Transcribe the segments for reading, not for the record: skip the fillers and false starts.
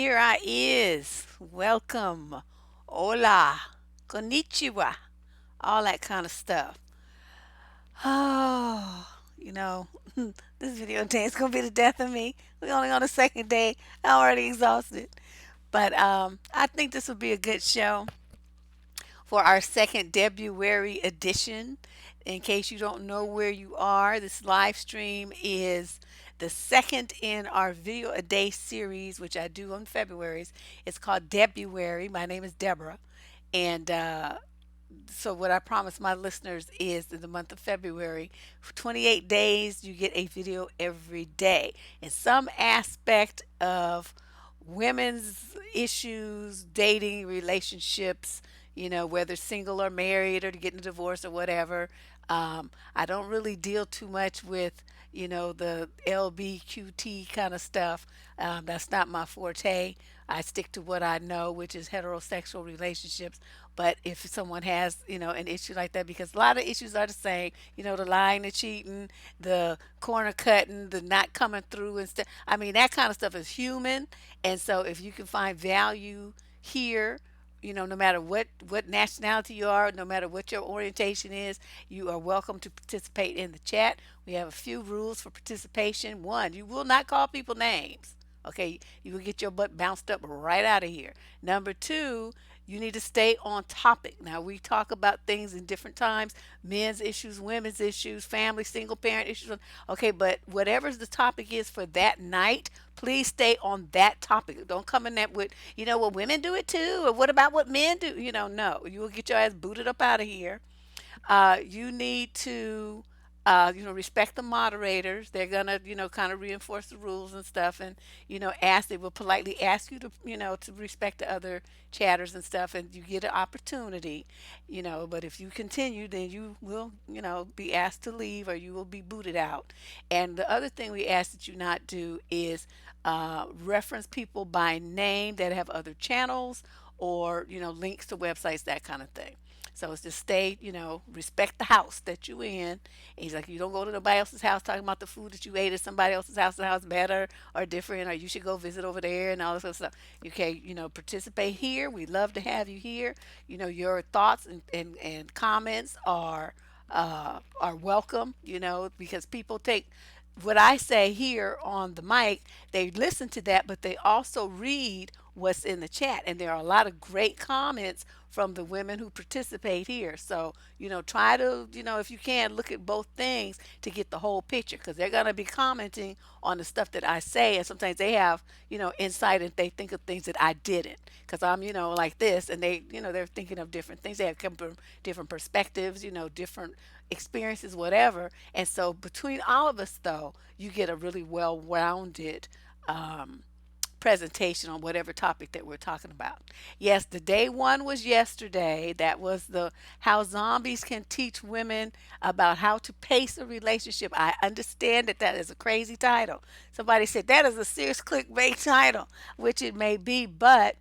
here I is. Welcome. Hola. Konnichiwa. All that kind of stuff. Oh, you know, this video day is going to be the death of me. We only on the second day. I'm already exhausted. But I think this will be a good show for our second DEBruary edition. In case you don't know where you are, this live stream is the second in our video a day series, which I do on February's. It's called DEBruary. My name is Deborah. And so what I promise my listeners is in the month of February, for 28 days, you get a video every day in some aspect of women's issues, dating, relationships, whether single or married or getting a divorce or whatever. I don't really deal too much with, the LBQT kind of stuff. That's not my forte. I stick to what I know, which is heterosexual relationships. But if someone has, an issue like that, because a lot of issues are the same, the lying, the cheating, the corner cutting, the not coming through and stuff. I mean, that kind of stuff is human. And so if you can find value here, no matter what nationality you are, no matter what your orientation is, you are welcome to participate in the chat. We have a few rules for participation. One, you will not call people names. Okay, you will get your butt bounced up right out of here. Number two, you need to stay on topic. Now, we talk about things in different times, men's issues, women's issues, family, single parent issues. Okay, but whatever the topic is for that night, please stay on that topic. Don't come in that with, well, women do it too, or what about what men do? No, you will get your ass booted up out of here. You need to, respect the moderators. They're gonna, kind of reinforce the rules and stuff, and ask. They will politely ask you to, to respect the other chatters and stuff, and you get an opportunity, But if you continue, then you will, be asked to leave, or you will be booted out. And the other thing we ask that you not do is reference people by name that have other channels or links to websites, that kind of thing. So it's just stay, respect the house that you in. And he's like, you don't go to nobody else's house talking about the food that you ate at somebody else's house, the house better or different, or you should go visit over there and all this other stuff. Okay, participate here. We love to have you here. Your thoughts and comments are welcome, because people take what I say here on the mic, they listen to that, but they also read what's in the chat. And there are a lot of great comments from the women who participate here. So, try to, if you can, look at both things to get the whole picture, because they're going to be commenting on the stuff that I say. And sometimes they have, insight, and they think of things that I didn't, because I'm, like this, and they, they're thinking of different things. They have come from different perspectives, different experiences, whatever. And so between all of us, though, you get a really well-rounded presentation on whatever topic that we're talking about. Yes, the day one was yesterday. That was the how zombies can teach women about how to pace a relationship. I understand that that is a crazy title. Somebody said that is a serious clickbait title, which it may be, but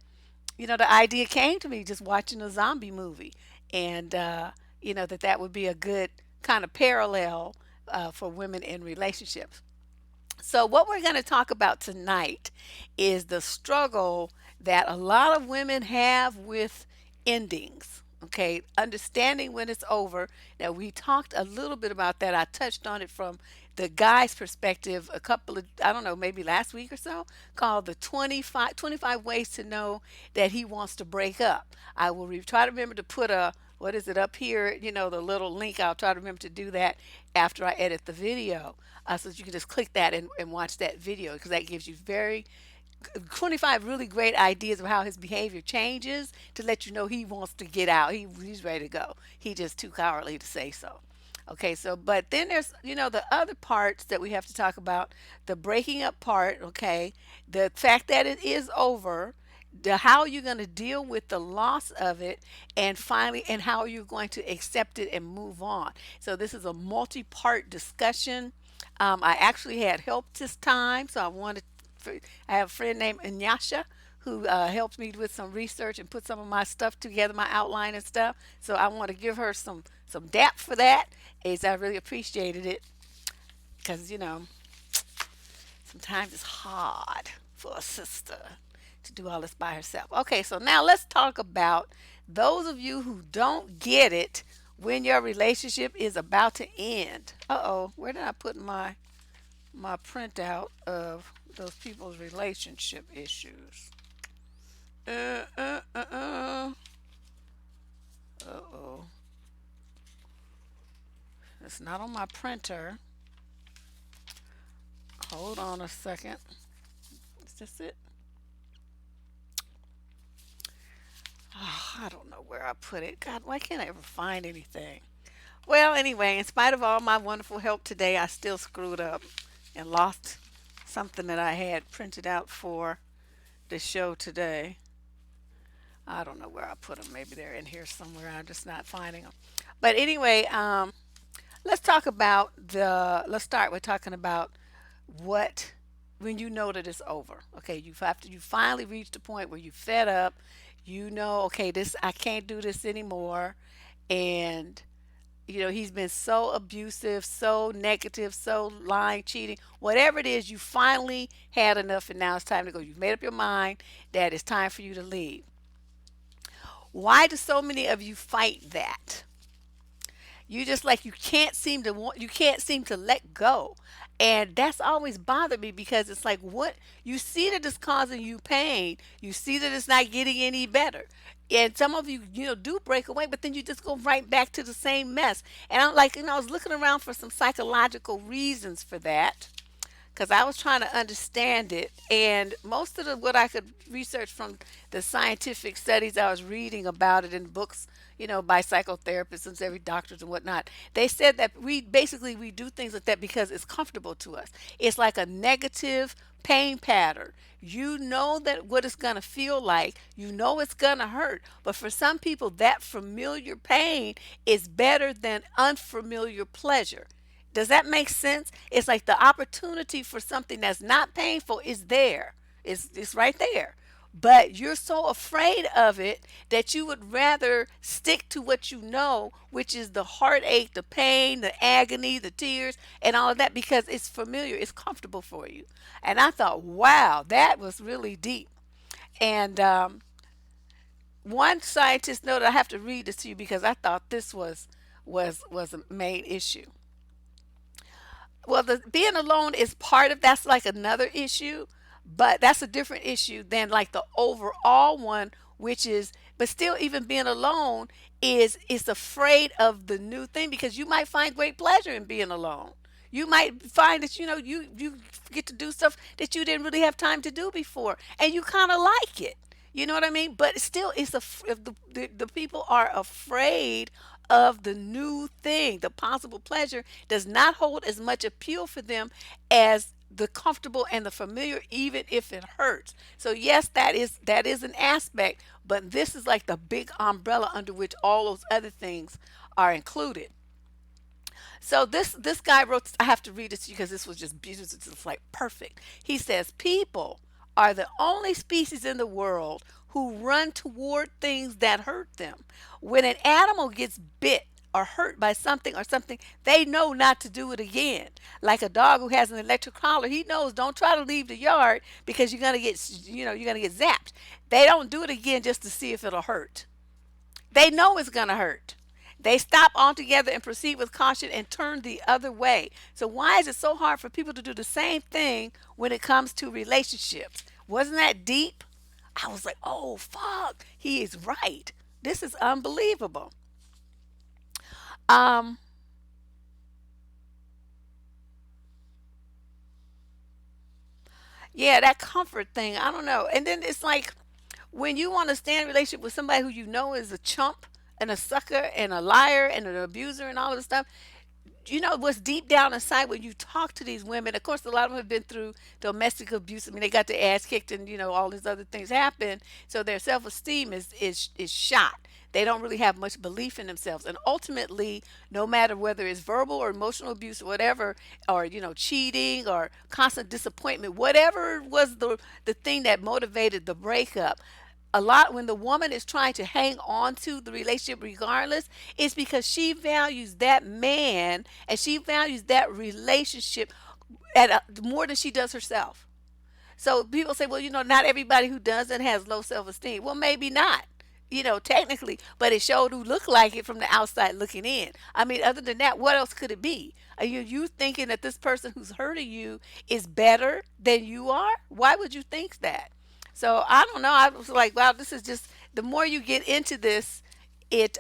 the idea came to me just watching a zombie movie, and that would be a good kind of parallel for women in relationships. So, what we're going to talk about tonight is the struggle that a lot of women have with endings. Okay, understanding when it's over. Now, we talked a little bit about that. I touched on it from the guy's perspective a couple of, I don't know, maybe last week or so, called the 25 ways to know that he wants to break up. I will try to remember to put a, what is it up here, the little link. I'll try to remember to do that after I edit the video, so that you can just click that and watch that video, because that gives you 25 really great ideas of how his behavior changes to let you know he wants to get out. He's ready to go. He just too cowardly to say so. Okay, so but then there's the other parts that we have to talk about, the breaking up part. Okay, the fact that it is over, the how you're going to deal with the loss of it, and finally, and how you're going to accept it and move on. So this is a multi-part discussion. I actually had help this time, so I have a friend named Inyasha who helped me with some research and put some of my stuff together, my outline and stuff. So I want to give her some dap for that, as I really appreciated it, because sometimes it's hard for a sister to do all this by herself. Okay, so now let's talk about those of you who don't get it when your relationship is about to end. Uh-oh, where did I put my printout of those people's relationship issues? Uh, uh, uh, uh. Uh-oh. It's not on my printer. Hold on a second. Is this it? Oh, I don't know where I put it. God, why can't I ever find anything? Well, anyway, in spite of all my wonderful help today, I still screwed up and lost something that I had printed out for the show today. I don't know where I put them. Maybe they're in here somewhere. I'm just not finding them. But anyway, let's talk about let's start with talking about what when you know that it's over. Okay, you finally reached the point where you fed up. You know, okay, this I can't do this anymore, and he's been so abusive, so negative, so lying, cheating, whatever it is. You finally had enough, and now it's time to go. You've made up your mind that it's time for you to leave. Why do so many of you fight that? You just like you can't seem to let go. And that's always bothered me because it's like what you see that it's causing you pain, you see that it's not getting any better. And some of you, do break away, but then you just go right back to the same mess. And I'm like, I was looking around for some psychological reasons for that because I was trying to understand it. And most of what I could research from the scientific studies I was reading about it in books, by psychotherapists and every doctors and whatnot, they said that we do things like that because it's comfortable to us. It's like a negative pain pattern. You know that what it's going to feel like, it's going to hurt. But for some people, that familiar pain is better than unfamiliar pleasure. Does that make sense? It's like the opportunity for something that's not painful is there. It's right there. But you're so afraid of it that you would rather stick to what you know, which is the heartache, the pain, the agony, the tears, and all of that because it's familiar, it's comfortable for you. And I thought, wow, that was really deep. And one scientist noted, I have to read this to you because I thought this was a main issue. Well, the being alone is part of that's like another issue, but that's a different issue than like the overall one, which is but still even being alone is afraid of the new thing because you might find great pleasure in being alone. You might find that you get to do stuff that you didn't really have time to do before, and you kind of like it. You know what I mean? But still, if the people are afraid of the new thing, the possible pleasure does not hold as much appeal for them as the comfortable and the familiar, even if it hurts. So yes, that is an aspect, but this is like the big umbrella under which all those other things are included. So this guy wrote. I have to read this to you because this was just beautiful. It's just like perfect. He says people are the only species in the world who run toward things that hurt them. When an animal gets bit or hurt by something or something, they know not to do it again. Like a dog who has an electric collar, he knows don't try to leave the yard because you're gonna get zapped. They don't do it again just to see if it'll hurt. They know it's going to hurt. They stop altogether and proceed with caution and turn the other way. So, why is it so hard for people to do the same thing when it comes to relationships? Wasn't that deep? I was like, oh, fuck. He is right. This is unbelievable. Um, yeah, that comfort thing. I don't know. And then it's like when you want to stay in a relationship with somebody who you know is a chump and a sucker and a liar and an abuser and all this stuff, what's deep down inside when you talk to these women. Of course, a lot of them have been through domestic abuse. I mean, they got their ass kicked, and all these other things happen. So their self-esteem is shot. They don't really have much belief in themselves, and ultimately, no matter whether it's verbal or emotional abuse or whatever, or cheating or constant disappointment, whatever was the thing that motivated the breakup, a lot when the woman is trying to hang on to the relationship regardless, it's because she values that man and she values that relationship more than she does herself. So people say, well, not everybody who doesn't has low self-esteem. Well, maybe not, technically, but it showed who looked like it from the outside looking in. I mean, other than that, what else could it be? Are you thinking that this person who's hurting you is better than you are? Why would you think that? So I don't know. I was like, wow, this is just the more you get into this, it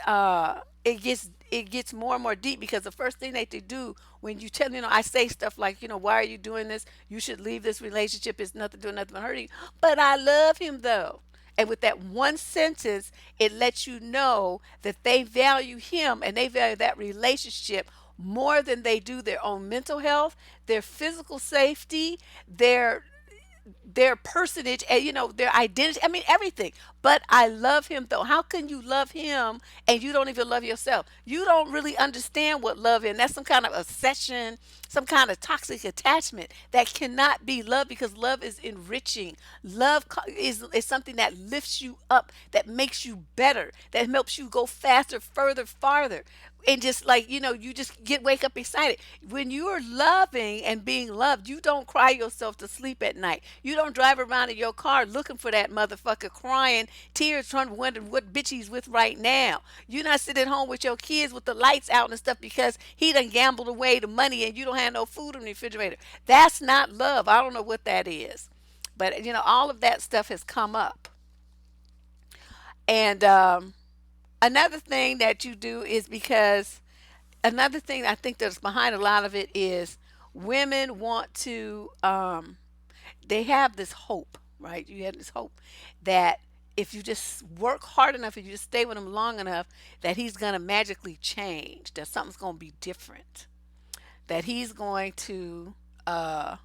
gets more and more deep, because the first thing that they do when you tell, I say stuff like, why are you doing this? You should leave this relationship. It's nothing doing nothing but hurting you. But I love him though. And with that one sentence, it lets you know that they value him and they value that relationship more than they do their own mental health, their physical safety, their personage, and their identity. I mean, everything. But I love him though. How can you love him and you don't even love yourself? You don't really understand what love is. And that's some kind of obsession, some kind of toxic attachment that cannot be love, because love is enriching. Love is something that lifts you up, that makes you better, that helps you go faster, further, farther. And just like, you just wake up excited when you're loving and being loved. You don't cry yourself to sleep at night. You don't drive around in your car looking for that motherfucker, crying tears, trying to wonder what bitch he's with right now. You're not sitting home with your kids with the lights out and stuff because he done gambled away the money and you don't have no food in the refrigerator. That's not love. I don't know what that is, but all of that stuff has come up. And another thing that you do is because another thing I think that's behind a lot of it is women want to, they have this hope, right? You have this hope that if you just work hard enough, if you just stay with him long enough, that he's going to magically change, that something's going to be different, that he's going to, uh,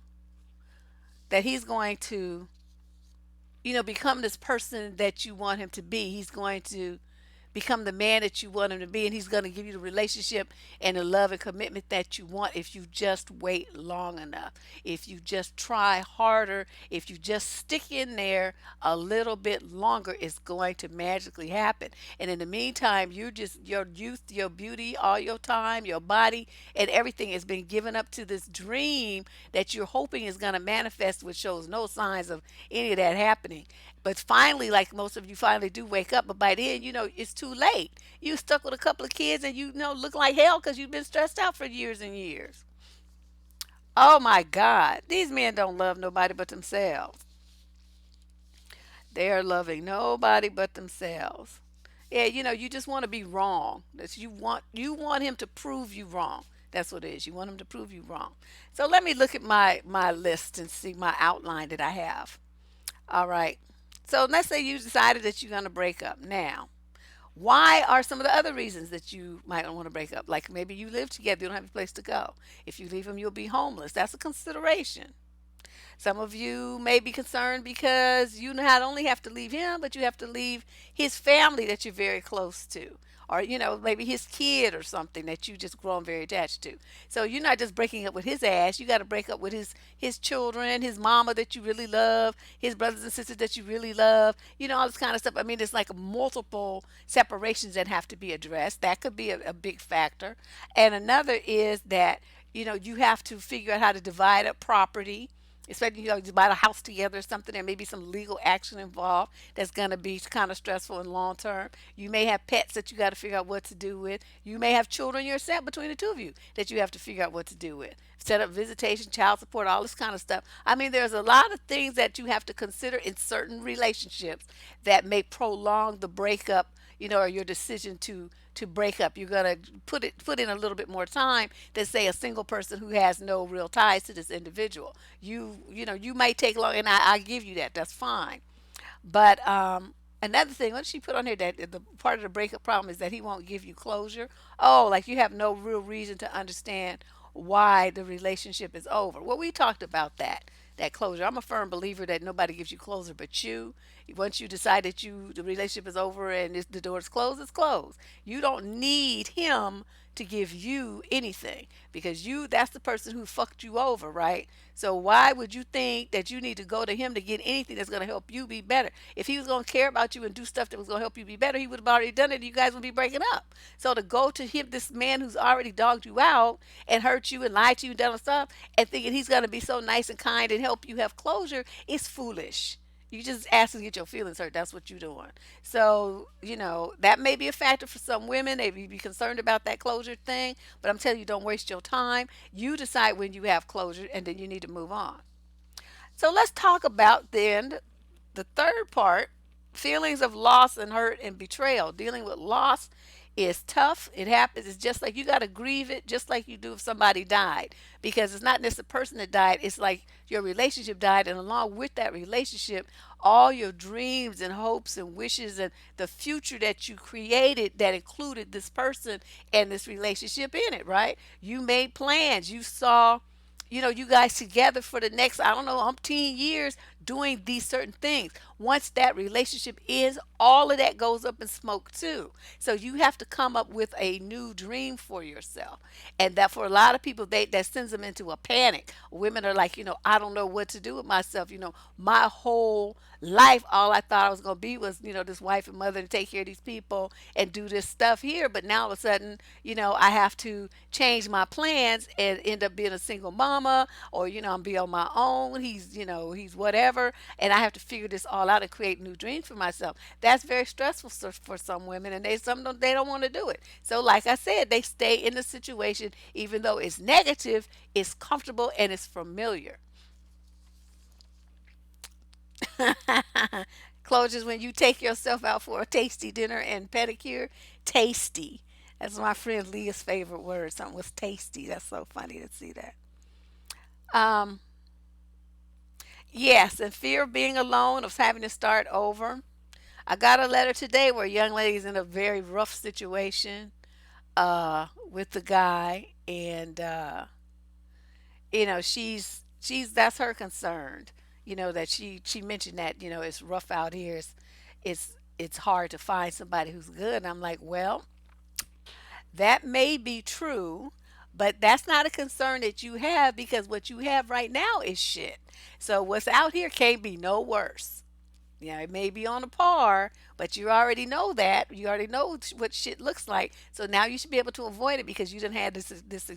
that he's going to, become this person that you want him to be. He's going to become the man that you want him to be, and he's going to give you the relationship and the love and commitment that you want if you just wait long enough, if you just try harder, if you just stick in there a little bit longer. It's going to magically happen. And in the meantime, your youth, your beauty, all your time, your body, and everything has been given up to this dream that you're hoping is going to manifest, which shows no signs of any of that happening. But finally, like most of you finally do wake up, but by then, it's too late. You stuck with a couple of kids and look like hell because you've been stressed out for years and years. Oh my God. These men don't love nobody but themselves. They are loving nobody but themselves. Yeah, you just want to be wrong. You want him to prove you wrong. That's what it is. You want him to prove you wrong. So let me look at my list and see my outline that I have. All right. So let's say you decided that you're going to break up. Now, why are some of the other reasons that you might want to break up? Like maybe you live together, you don't have a place to go. If you leave him, you'll be homeless. That's a consideration. Some of you may be concerned because you not only have to leave him, but you have to leave his family that you're very close to. Or, maybe his kid or something that you just grown very attached to. So you're not just breaking up with his ass. You got to break up with his children, his mama that you really love, his brothers and sisters that you really love. All this kind of stuff. I mean, it's like multiple separations that have to be addressed. That could be a big factor. And another is that, you have to figure out how to divide up property, especially you buy a house together or something. There may be some legal action involved that's going to be kind of stressful and long term. You may have pets that you got to figure out what to do with. You may have children yourself between the two of you that you have to figure out what to do with. Set up visitation, child support, all this kind of stuff. I mean, there's a lot of things that you have to consider in certain relationships that may prolong the breakup, or your decision to break up. You're gonna put in a little bit more time than say a single person who has no real ties to this individual. You might take long, and I give you that. That's fine. But another thing, what did she put on here, that the part of the breakup problem is that he won't give you closure? Oh, like you have no real reason to understand why the relationship is over. Well, we talked about that closure. I'm a firm believer that nobody gives you closure but you. Once you decide that the relationship is over and the door is closed, it's closed. You don't need him to give you anything because that's the person who fucked you over, right? So why would you think that you need to go to him to get anything that's going to help you be better? If he was going to care about you and do stuff that was going to help you be better, he would have already done it and you guys would be breaking up. So to go to him, this man who's already dogged you out and hurt you and lied to you and done stuff, and thinking he's going to be so nice and kind and help you have closure is foolish. You just ask to get your feelings hurt. That's what you're doing. So, that may be a factor for some women. They may be concerned about that closure thing. But I'm telling you, don't waste your time. You decide when you have closure and then you need to move on. So let's talk about then the third part, feelings of loss and hurt and betrayal. Dealing with loss is tough. It happens. It's just like you got to grieve it just like you do if somebody died. Because it's not just the person that died, it's like your relationship died. And along with that relationship, all your dreams and hopes and wishes and the future that you created that included this person and this relationship in it, right? You made plans. You saw you guys together for the next, I don't know, umpteen years doing these certain things. Once that relationship is, all of that goes up in smoke too. So you have to come up with a new dream for yourself. And that for a lot of people, that sends them into a panic. Women are like, I don't know what to do with myself. My whole life, all I thought I was going to be was, this wife and mother to take care of these people and do this stuff here. But now all of a sudden, I have to change my plans and end up being a single mama or, I'm be on my own. He's whatever. And I have to figure this all out and create new dreams for myself. That's very stressful for some women and they don't want to do it. So like I said, they stay in the situation even though it's negative, it's comfortable and it's familiar. Closures when you take yourself out for a tasty dinner and pedicure. Tasty. That's my friend Leah's favorite word. Something was tasty. That's so funny to see that. Um, yes, and fear of being alone, of having to start over. I got a letter today where a young lady's in a very rough situation with the guy, and she's that's her concern. That she mentioned that it's rough out here. It's hard to find somebody who's good. And I'm like, well, that may be true, but that's not a concern that you have because what you have right now is shit. So what's out here can't be no worse. Yeah, it may be on a par, but you already know that. You already know what shit looks like. So now you should be able to avoid it because you didn't have this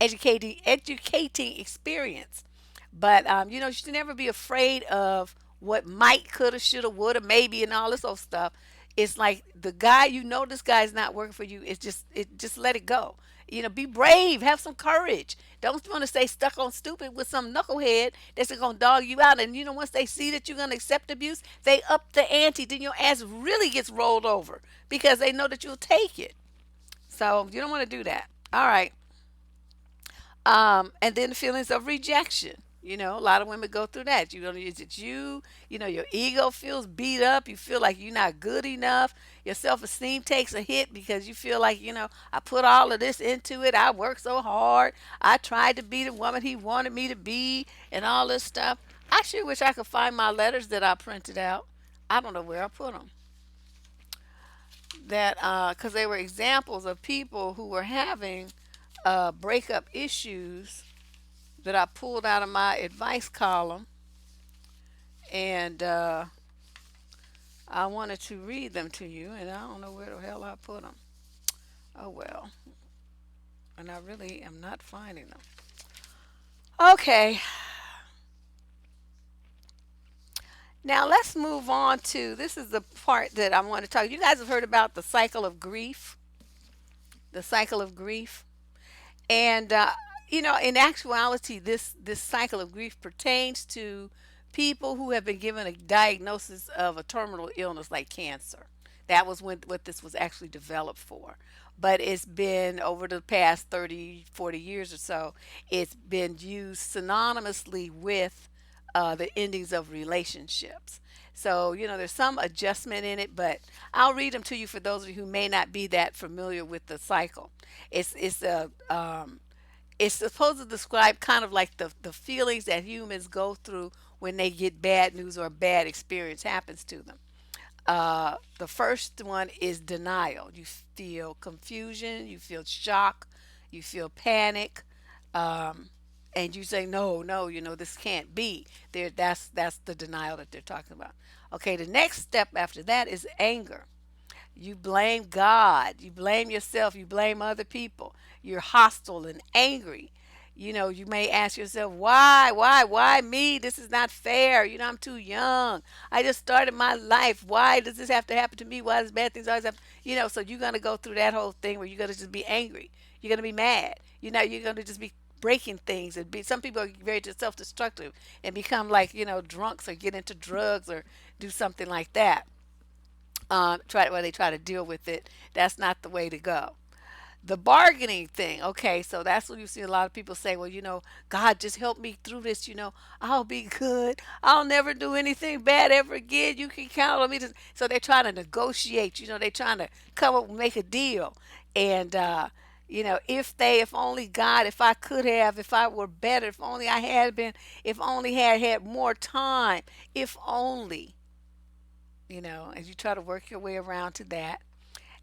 educating experience. But you should never be afraid of what might, coulda, shoulda, woulda, maybe, and all this old stuff. It's like the guy, this guy's not working for you. Just let it go. Be brave, have some courage. Don't want to stay stuck on stupid with some knucklehead that's gonna dog you out. And once they see that you're gonna accept abuse, they up the ante. Then your ass really gets rolled over because they know that you'll take it. So you don't want to do that. All right. And then feelings of rejection. A lot of women go through that. Is it you? Your ego feels beat up. You feel like you're not good enough. Your self esteem takes a hit because you feel like, I put all of this into it. I worked so hard. I tried to be the woman he wanted me to be and all this stuff. I sure wish I could find my letters that I printed out. I don't know where I put them. That, because they were examples of people who were having breakup issues that I pulled out of my advice column, and I wanted to read them to you, and I don't know where the hell I put them. Oh well, and I really am not finding them. Okay, now let's move on to this is the part that I want to talk. You guys have heard about the cycle of grief, the cycle of grief. And in actuality, this cycle of grief pertains to people who have been given a diagnosis of a terminal illness like cancer. That was what this was actually developed for. But it's been over the past 30, 40 years or so, it's been used synonymously with the endings of relationships. So, there's some adjustment in it, but I'll read them to you for those of you who may not be that familiar with the cycle. It's supposed to describe kind of like the feelings that humans go through when they get bad news or a bad experience happens to them. The first one is denial. You feel confusion, you feel shock, you feel panic, um, and you say, "No, no, this can't be." There, that's the denial that they're talking about. Okay, the next step after that is anger. You blame God, you blame yourself, you blame other people. You're hostile and angry. You may ask yourself, why me? This is not fair. I'm too young. I just started my life. Why does this have to happen to me? Why does bad things always happen? So you're going to go through that whole thing where you're going to just be angry. You're going to be mad. You're going to just be breaking things and be some people are very self-destructive and become like drunks or get into drugs or do something like that. Try where they try to deal with it. That's not the way to go. The bargaining thing. Okay, so that's what you see a lot of people say. Well, God just help me through this. I'll be good. I'll never do anything bad ever again. You can count on me. So they're trying to negotiate. They're trying to come up and make a deal. And if only God, if I could have, if I were better, if only I had been, if only had more time, if only, as you try to work your way around to that.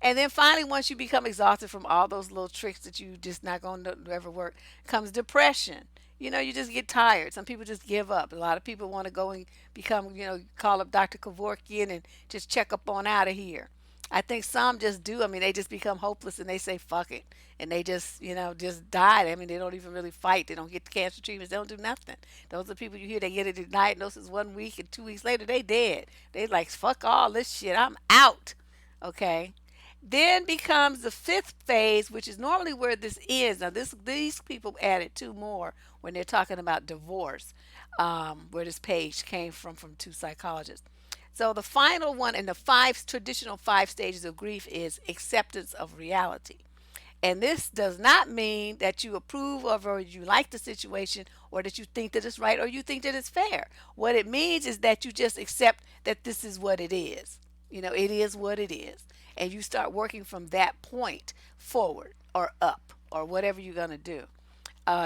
And then finally, once you become exhausted from all those little tricks that you just not going to ever work, comes depression. You just get tired. Some people just give up. A lot of people want to go and become, call up Dr. Kevorkian and just check up on out of here. I think some just do. I mean, they just become hopeless and they say, fuck it. And they just, just die. I mean, they don't even really fight. They don't get cancer treatments. They don't do nothing. Those are people you hear, they get a diagnosis 1 week and 2 weeks later, they dead. They like, fuck all this shit. I'm out. Okay. Then becomes the fifth phase, which is normally where this is. Now, these people added two more when they're talking about divorce, where this page came from two psychologists. So the final one in the traditional five stages of grief is acceptance of reality. And this does not mean that you approve of or you like the situation or that you think that it's right or you think that it's fair. What it means is that you just accept that this is what it is. It is what it is. And you start working from that point forward or up or whatever you're going to do.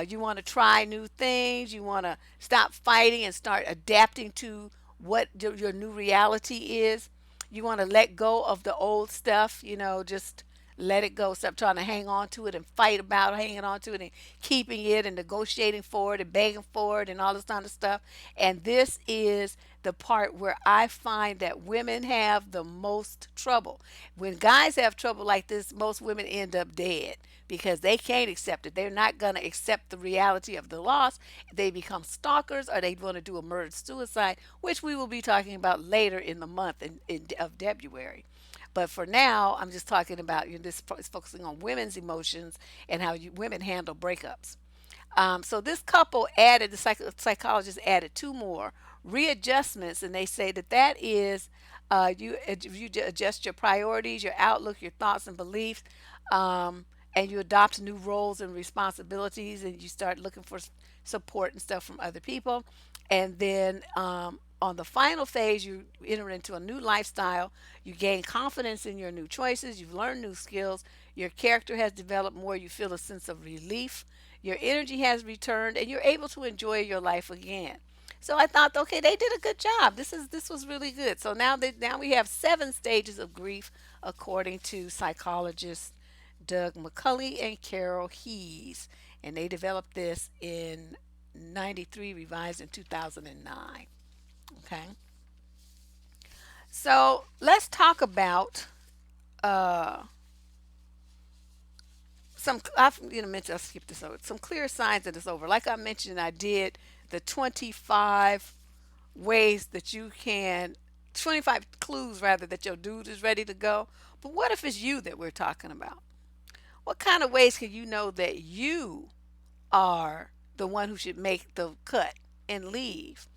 You want to try new things. You want to stop fighting and start adapting to what your new reality is. You want to let go of the old stuff, just let it go. Stop trying to hang on to it and fight about hanging on to it and keeping it and negotiating for it and begging for it and all this kind of stuff. And this is the part where I find that women have the most trouble. When guys have trouble like this, most women end up dead because they can't accept it. They're not going to accept the reality of the loss. They become stalkers or they want to do a murder suicide, which we will be talking about later in the month of February. But for now, I'm just talking about this is focusing on women's emotions and how women handle breakups. So this couple added, the psychologist added two more readjustments, and they say that is you adjust your priorities, your outlook, your thoughts and beliefs, and you adopt new roles and responsibilities, and you start looking for support and stuff from other people, and then on the final phase, you enter into a new lifestyle. You gain confidence in your new choices. You've learned new skills. Your character has developed more. You feel a sense of relief. Your energy has returned, and you're able to enjoy your life again. So I thought, okay, they did a good job. This was really good. So now we have 7 stages of grief, according to psychologists Doug McCulley and Carol Hees, and they developed this in '93, revised in 2009. Okay, so let's talk about uh, some. I've mentioned I skipped this over. Some clear signs that it's over. Like I mentioned, I did the 25 ways that you can, 25 clues rather that your dude is ready to go. But what if it's you that we're talking about? What kind of ways can you know that you are the one who should make the cut and leave?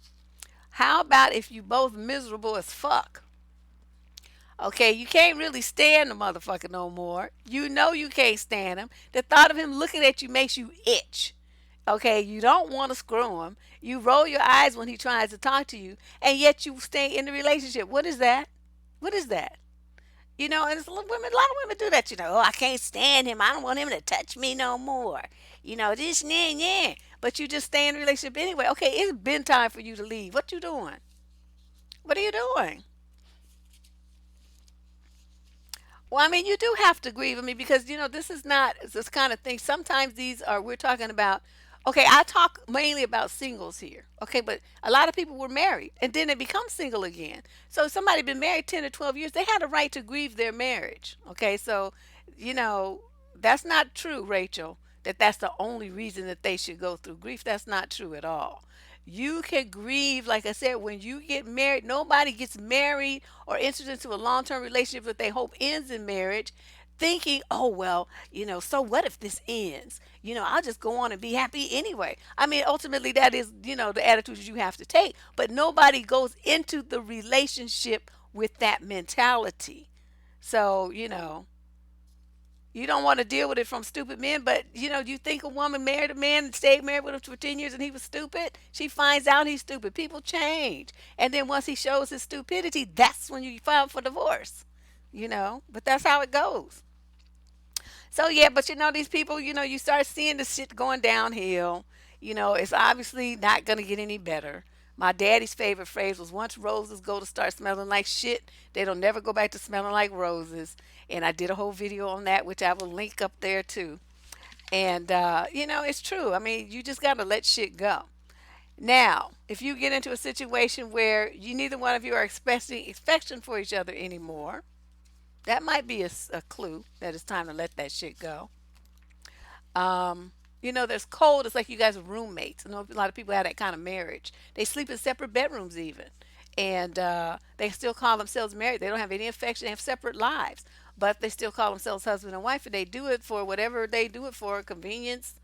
How about if you both miserable as fuck? Okay, you can't really stand the motherfucker no more. You know you can't stand him. The thought of him looking at you makes you itch. Okay, you don't want to screw him. You roll your eyes when he tries to talk to you, and yet you stay in the relationship. What is that? What is that? And it's a lot of women do that. Oh, I can't stand him. I don't want him to touch me no more. This, yeah, yeah. But you just stay in a relationship anyway. Okay, it's been time for you to leave. What you doing? What are you doing? Well, I mean, you do have to grieve. I mean, because this is not this kind of thing. Sometimes these are we're talking about. Okay, I talk mainly about singles here. Okay, but a lot of people were married and then they become single again. So somebody been married 10 or 12 years, they had a right to grieve their marriage. Okay, so you know that's not true, Rachel. That's the only reason that they should go through grief. That's not true at all. You can grieve, like I said, when you get married. Nobody gets married or enters into a long term relationship that they hope ends in marriage, thinking, oh, well, so what if this ends? I'll just go on and be happy anyway. I mean, ultimately, that is, the attitude that you have to take. But nobody goes into the relationship with that mentality. So, you don't want to deal with it from stupid men, but you think a woman married a man and stayed married with him for 10 years and he was stupid? She finds out he's stupid. People change. And then once he shows his stupidity, that's when you file for divorce. But that's how it goes. So yeah, but these people, you start seeing the shit going downhill. It's obviously not gonna get any better. My daddy's favorite phrase was once roses go to start smelling like shit, they don't never go back to smelling like roses. And I did a whole video on that, which I will link up there too. And it's true. I mean, you just gotta let shit go. Now, if you get into a situation where you neither one of you are expressing affection for each other anymore, that might be a clue that it's time to let that shit go. Um, there's cold. It's like you guys are roommates. I know a lot of people have that kind of marriage. They sleep in separate bedrooms even, and they still call themselves married. They don't have any affection. They have separate lives, but they still call themselves husband and wife, and they do it for whatever they do it for, convenience,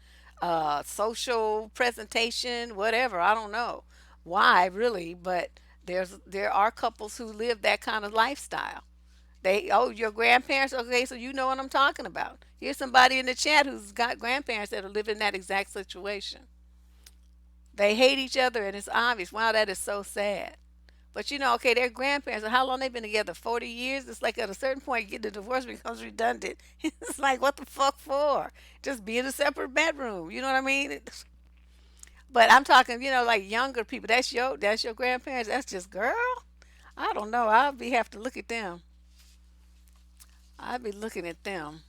social presentation, whatever. I don't know why really, but there are couples who live that kind of lifestyle. Your grandparents, okay, so you know what I'm talking about. Here's somebody in the chat who's got grandparents that are living that exact situation. They hate each other and it's obvious. Wow, that is so sad. But okay, their grandparents, how long they been together? 40 years? It's like at a certain point, getting a divorce becomes redundant. It's like, what the fuck for? Just be in a separate bedroom. You know what I mean? But I'm talking, like younger people. That's your grandparents. That's just, girl, I don't know. Have to look at them. I'd be looking at them.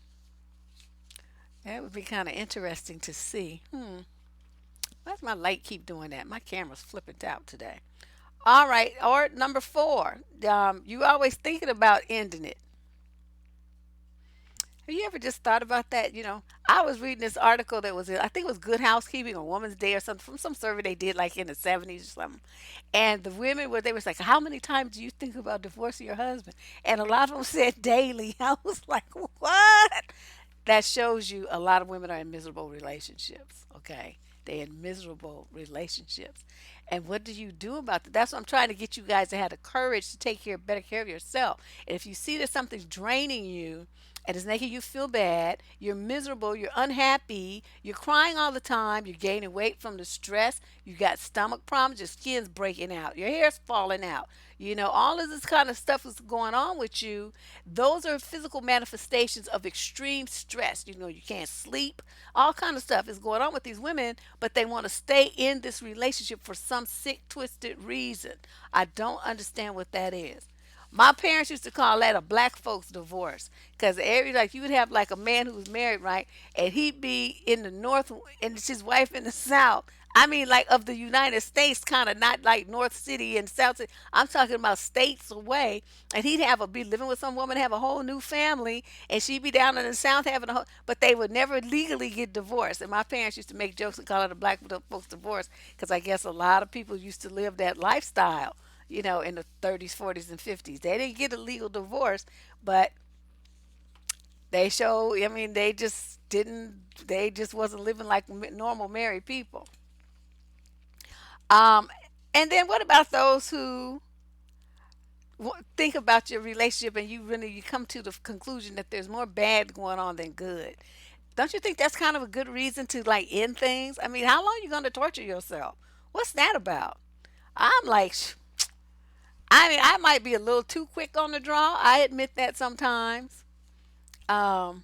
That would be kind of interesting to see. Why's my light keep doing that? My camera's flipping out today. All right, or number four, you always thinking about ending it. Have you ever just thought about that? I was reading this article that was, I think it was Good Housekeeping or Woman's Day or something from some survey they did like in the 70s or something. And the women were, they was like, how many times do you think about divorcing your husband? And a lot of them said daily. I was like, what? That shows you a lot of women are in miserable relationships. Okay, they're in miserable relationships. And what do you do about that? That's what I'm trying to get you guys to have the courage to take better care of yourself. And if you see that something's draining you and it's making you feel bad, you're miserable, you're unhappy, you're crying all the time, you're gaining weight from the stress, you got stomach problems, your skin's breaking out, your hair's falling out, all of this kind of stuff is going on with you. Those are physical manifestations of extreme stress. You can't sleep, all kind of stuff is going on with these women, but they want to stay in this relationship for some sick, twisted reason. I don't understand what that is. My parents used to call that a black folks divorce because every like you would have like a man who was married, right, and he'd be in the north and his wife in the south. I mean, like of the United States, kind of not like North City and South City. I'm talking about states away, and he'd be living with some woman, have a whole new family, and she'd be down in the South having a whole. But they would never legally get divorced. And my parents used to make jokes and call it a black folks divorce because I guess a lot of people used to live that lifestyle, in the 30s, 40s, and 50s. They didn't get a legal divorce, but I mean, they just didn't, they just wasn't living like normal married people. Um, and then what about those who think about your relationship and you come to the conclusion that there's more bad going on than good? Don't you think that's kind of a good reason to like end things? I mean, how long are you going to torture yourself? What's that about? I'm like, I mean, I might be a little too quick on the draw. I admit that sometimes. Um,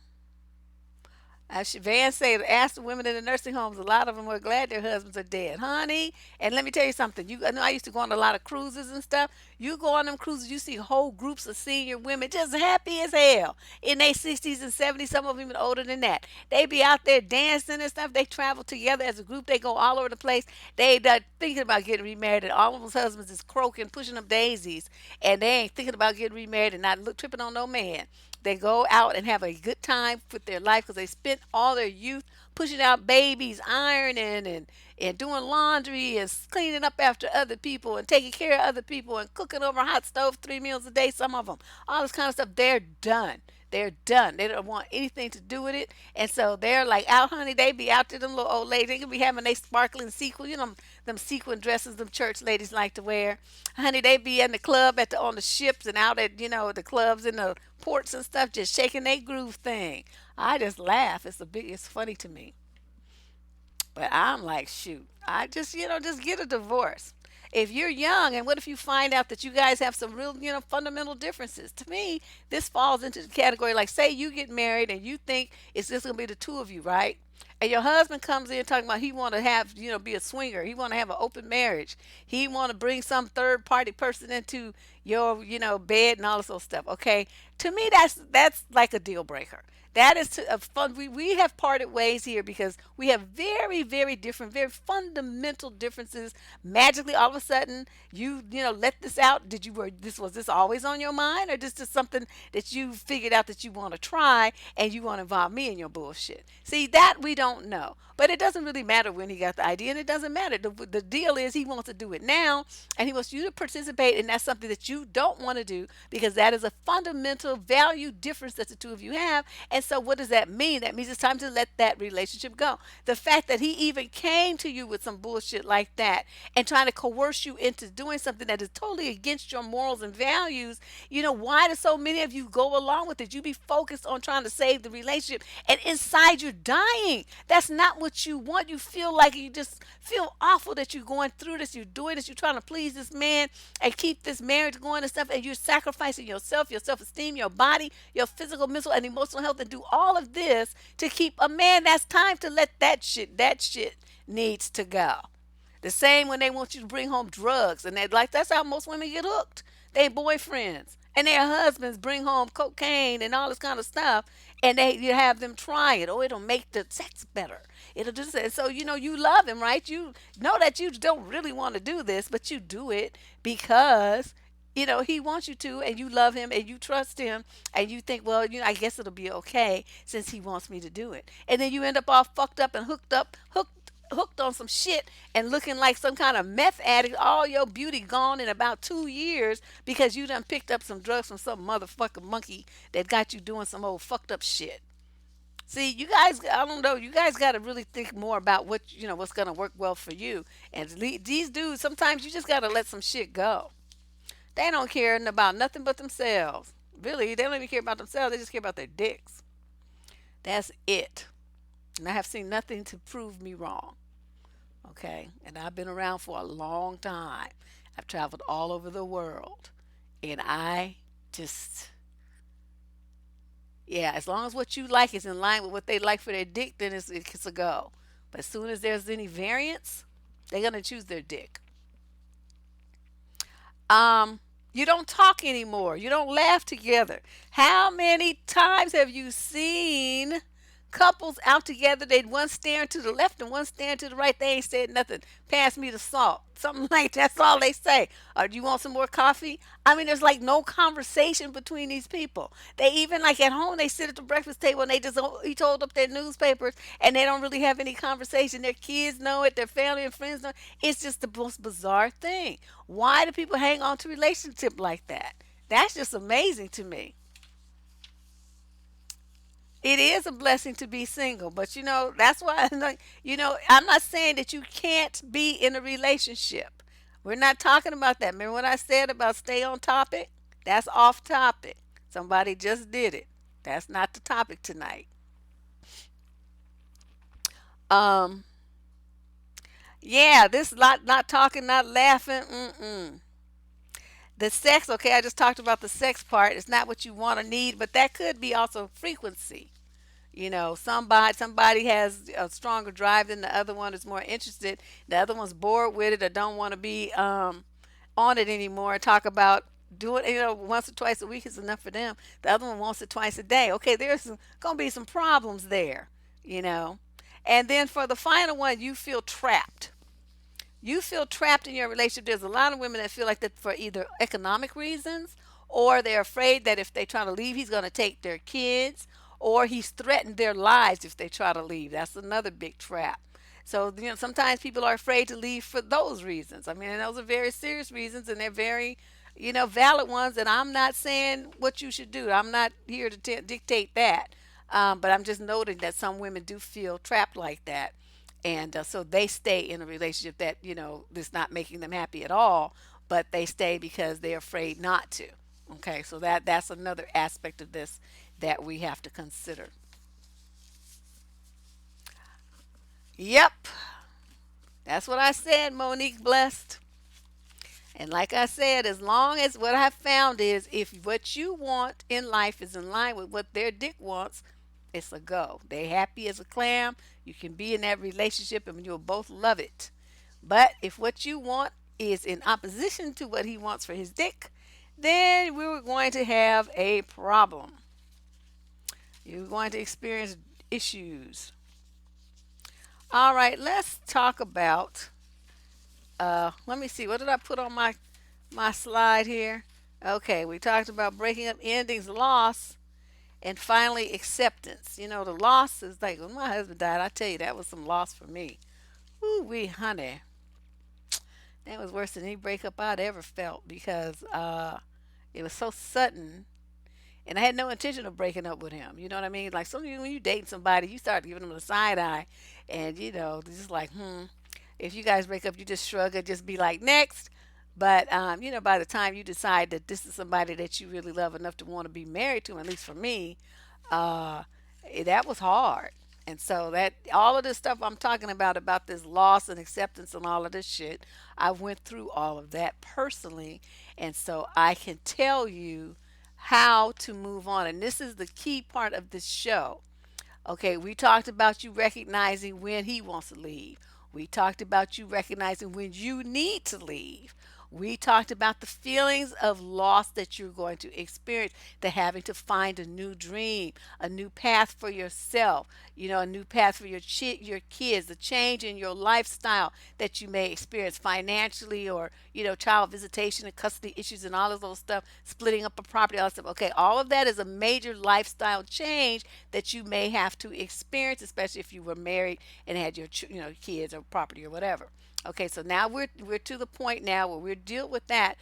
Van said, ask the women in the nursing homes. A lot of them are glad their husbands are dead, honey. And let me tell you something. I know I used to go on a lot of cruises and stuff. You go on them cruises, you see whole groups of senior women just happy as hell in their 60s and 70s. Some of them even older than that. They be out there dancing and stuff. They travel together as a group. They go all over the place. They not thinking about getting remarried, and all of those husbands is croaking, pushing up daisies, and they ain't thinking about getting remarried and not tripping on no man. They go out and have a good time with their life because they spent all their youth pushing out babies, ironing, and doing laundry and cleaning up after other people and taking care of other people and cooking over a hot stove 3 meals a day. Some of them, all this kind of stuff, they're done. They're done. They don't want anything to do with it. And so they're like out, honey. They be out there, them little old ladies. They could be having they sparkling sequin, them sequin dresses them church ladies like to wear. Honey, they be in the club on the ships and out at, the clubs in the ports and stuff, just shaking their groove thing. I just laugh. It's funny to me. But I'm like, shoot, I just get a divorce. If you're young, and what if you find out that you guys have some real, fundamental differences? To me, this falls into the category like, say you get married and you think it's just gonna be the two of you, right? And your husband comes in talking about he want to have, be a swinger. He want to have an open marriage. He want to bring some third party person into your, bed and all this sort of stuff. Okay, to me, that's like a deal breaker. That is a fun. We have parted ways here because we have very, very different, very fundamental differences. Magically, all of a sudden, let this out. Was this always on your mind, or this is something that you figured out that you want to try and you want to involve me in your bullshit? See, that we don't know. But it doesn't really matter when he got the idea, and it doesn't matter. The deal is he wants to do it now, and he wants you to participate, and that's something that you don't want to do because that is a fundamental value difference that the two of you have. And so, what does that mean? That means it's time to let that relationship go. The fact that he even came to you with some bullshit like that and trying to coerce you into doing something that is totally against your morals and values, why do so many of you go along with it? You be focused on trying to save the relationship, and inside you're dying. That's not what you want. You feel like you just feel awful that you're going through this, you're doing this, you're trying to please this man and keep this marriage going and stuff, and you're sacrificing yourself, your self-esteem, your body, your physical, mental, and emotional health, and do all of this to keep a man. That's time to let that shit needs to go. The same when they want you to bring home drugs, and that's how most women get hooked. They boyfriends and their husbands bring home cocaine and all this kind of stuff, and you have them try it. Oh, it'll make the sex better. It'll just so you love him, right? You know that you don't really want to do this, but you do it because he wants you to, and you love him and you trust him, and you think, well, I guess it'll be okay since he wants me to do it. And then you end up all fucked up and hooked on some shit and looking like some kind of meth addict, all your beauty gone in about 2 years because you done picked up some drugs from some motherfucking monkey that got you doing some old fucked up shit. See, you guys, I don't know. You guys got to really think more about what's gonna work well for you. And these dudes, sometimes you just gotta let some shit go. They don't care about nothing but themselves. Really, they don't even care about themselves. They just care about their dicks. That's it. And I have seen nothing to prove me wrong. Okay, and I've been around for a long time. I've traveled all over the world, and I just, yeah, as long as what you like is in line with what they like for their dick, then it's a go. But as soon as there's any variance, they're gonna choose their dick. You don't talk anymore. You don't laugh together. How many times have you seen couples out together? They one staring to the left and one staring to the right. They ain't said nothing. Pass me the salt. Something like that's all they say. Or do you want some more coffee? I mean, there's like no conversation between these people. They even like at home they sit at the breakfast table and they just each hold up their newspapers and they don't really have any conversation. Their kids know it, their family and friends know it. It's just the most bizarre thing. Why do people hang on to relationship like that? That's just amazing to me. It is a blessing to be single, but that's why like, I'm not saying that you can't be in a relationship. We're not talking about that. Remember what I said about stay on topic? That's off topic. Somebody just did it. That's not the topic tonight. Um, yeah, this not talking, not laughing. Mm-mm. The sex, okay, I just talked about the sex part. It's not what you want or need, but that could be also frequency. Somebody has a stronger drive than the other one, is more interested. The other one's bored with it or don't want to be on it anymore. Talk about doing once or twice a week is enough for them. The other one wants it twice a day. Okay, there's gonna be some problems there, you know. And then for the final one, you feel trapped. You feel trapped in your relationship. There's a lot of women that feel like that for either economic reasons, or they're afraid that if they try to leave, he's going to take their kids, or he's threatened their lives if they try to leave. That's another big trap. So, sometimes people are afraid to leave for those reasons. I mean, and those are very serious reasons, and they're very, valid ones. And I'm not saying what you should do. I'm not here to dictate that. But I'm just noting that some women do feel trapped like that, and so they stay in a relationship that is not making them happy at all, but they stay because they're afraid not to. Okay, so that's another aspect of this that we have to consider. Yep, that's what I said, Monique Blessed. And like I said, as long as what I found is if what you want in life is in line with what their dick wants, it's a go. They happy as a clam. You can be in that relationship and you'll both love it. But if what you want is in opposition to what he wants for his dick, then we were going to have a problem. You're going to experience issues. All right, let's talk about let me see, what did I put on my slide here? Okay, we talked about breaking up, endings, loss, and finally acceptance. The loss is like when my husband died. I tell you, that was some loss for me. Ooh wee, honey, that was worse than any breakup I'd ever felt because it was so sudden, and I had no intention of breaking up with him. You know what I mean? Like when you date somebody, you start giving them the side eye, and just like, if you guys break up, you just shrug and just be like, next. But by the time you decide that this is somebody that you really love enough to want to be married to, at least for me, uh, that was hard. And so that all of this stuff I'm talking about this loss and acceptance and all of this shit, I went through all of that personally, and so I can tell you how to move on. And this is the key part of this show. Okay, we talked about you recognizing when he wants to leave. We talked about you recognizing when you need to leave. We talked about the feelings of loss that you're going to experience, the having to find a new dream, a new path for yourself, a new path for your kids, the change in your lifestyle that you may experience financially, or child visitation and custody issues and all of those stuff, splitting up a property, all that stuff. Okay, all of that is a major lifestyle change that you may have to experience, especially if you were married and had your kids or property or whatever. Okay, so now we're to the point now where we're deal with that,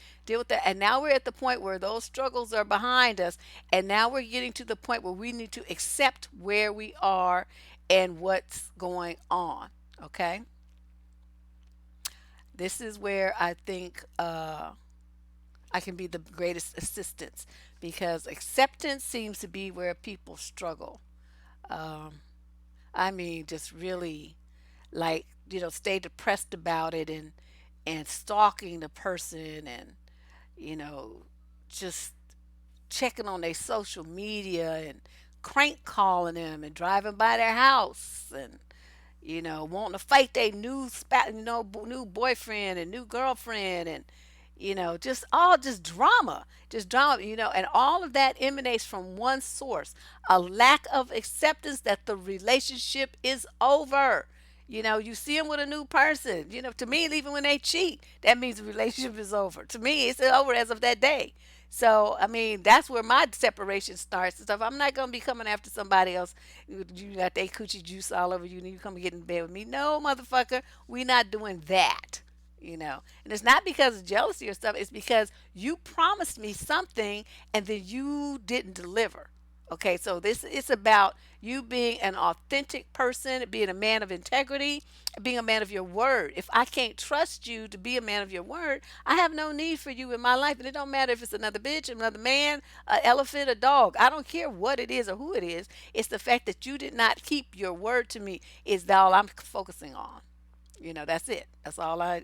and now we're at the point where those struggles are behind us, and now we're getting to the point where we need to accept where we are and what's going on. Okay, this is where I think I can be the greatest assistance, because acceptance seems to be where people struggle. Um, I mean, just really like stay depressed about it, and stalking the person, and you know just checking on their social media, and crank calling them, and driving by their house, and wanting to fight their new boyfriend and new girlfriend, and just drama, and all of that emanates from one source: a lack of acceptance that the relationship is over. You see them with a new person. To me, even when they cheat, that means the relationship is over. To me, it's over as of that day. So, I mean, that's where my separation starts and stuff. I'm not going to be coming after somebody else. You got they coochie juice all over you, and you come and get in bed with me. No, motherfucker, we not doing that. And it's not because of jealousy or stuff. It's because you promised me something and then you didn't deliver. Okay, so this it's about you being an authentic person, being a man of integrity, being a man of your word. If I can't trust you to be a man of your word, I have no need for you in my life. And it don't matter if it's another bitch, another man, an elephant, a dog. I don't care what it is or who it is. It's the fact that you did not keep your word to me is all I'm focusing on. That's it. That's all I'm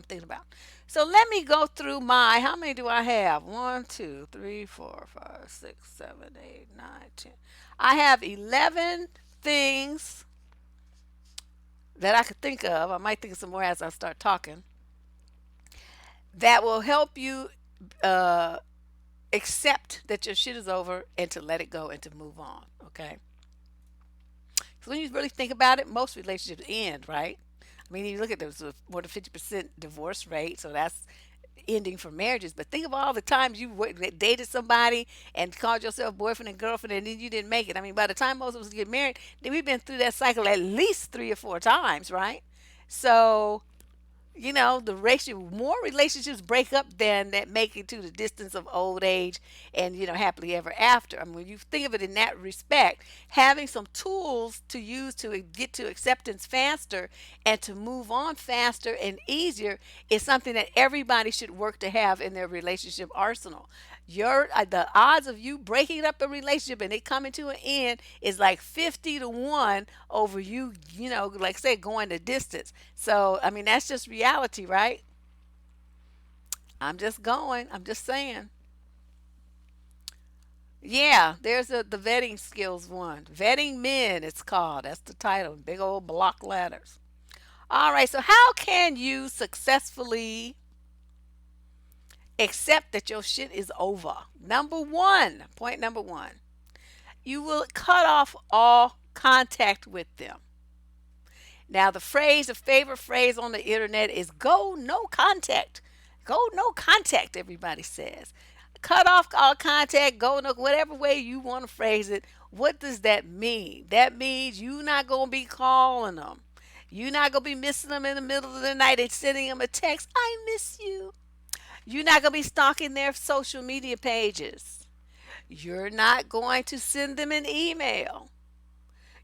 thinking about. So let me go through my, how many do I have? One, two, three, four, five, six, seven, eight, nine, 10. I have 11 things that I could think of. I might think of some more as I start talking that will help you uh, accept that your shit is over and to let it go and to move on. Okay. So when you really think about it, most relationships end, right? I mean, you look at there's a more than 50% divorce rate, so that's ending for marriages. But think of all the times you dated somebody and called yourself boyfriend and girlfriend, and then you didn't make it. I mean, by the time most of us get married, then we've been through that cycle at least 3 or 4 times, right? So the ratio, more relationships break up than that make it to the distance of old age and happily ever after. I mean, when you think of it in that respect, having some tools to use to get to acceptance faster and to move on faster and easier is something that everybody should work to have in their relationship arsenal. The odds of you breaking up a relationship and it coming to an end is like 50 to 1 over like say going the distance. So I mean that's just reality, right? I'm just saying. Yeah, there's the vetting skills one. Vetting men, it's called. That's the title. Big old block letters. All right, so how can you successfully accept that your shit is over? Point number one, you will cut off all contact with them. Now, the favorite phrase on the internet is go no contact. Go no contact, everybody says. Cut off all contact, go no, whatever way you want to phrase it. What does that mean? That means you're not going to be calling them. You're not going to be missing them in the middle of the night and sending them a text, I miss you. You're not going to be stalking their social media pages. You're not going to send them an email.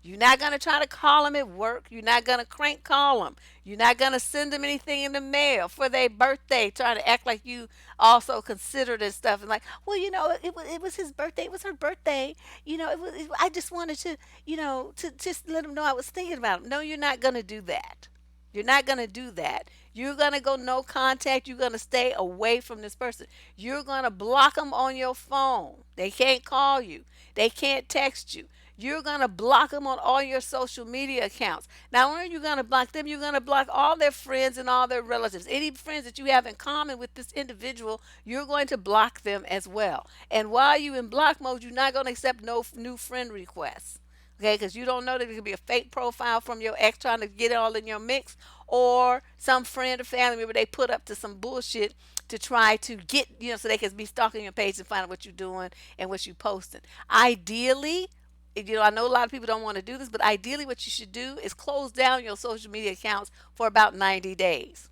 You're not going to try to call them at work. You're not going to crank call them. You're not going to send them anything in the mail for their birthday, trying to act like you also considered and stuff. And like, well, it was his birthday. It was her birthday. I just wanted to, to just let him know I was thinking about him. No, you're not going to do that. You're not going to do that. You're going to go no contact. You're going to stay away from this person. You're going to block them on your phone. They can't call you. They can't text you. You're going to block them on all your social media accounts. Not only are you going to block them, you're going to block all their friends and all their relatives. Any friends that you have in common with this individual, you're going to block them as well. And while you're in block mode, you're not going to accept no new friend requests. Okay, because you don't know that it could be a fake profile from your ex trying to get it all in your mix, or some friend or family member they put up to some bullshit to try to get, so they can be stalking your page and find out what you're doing and what you're posting. Ideally, I know a lot of people don't want to do this, but ideally, what you should do is close down your social media accounts for about 90 days.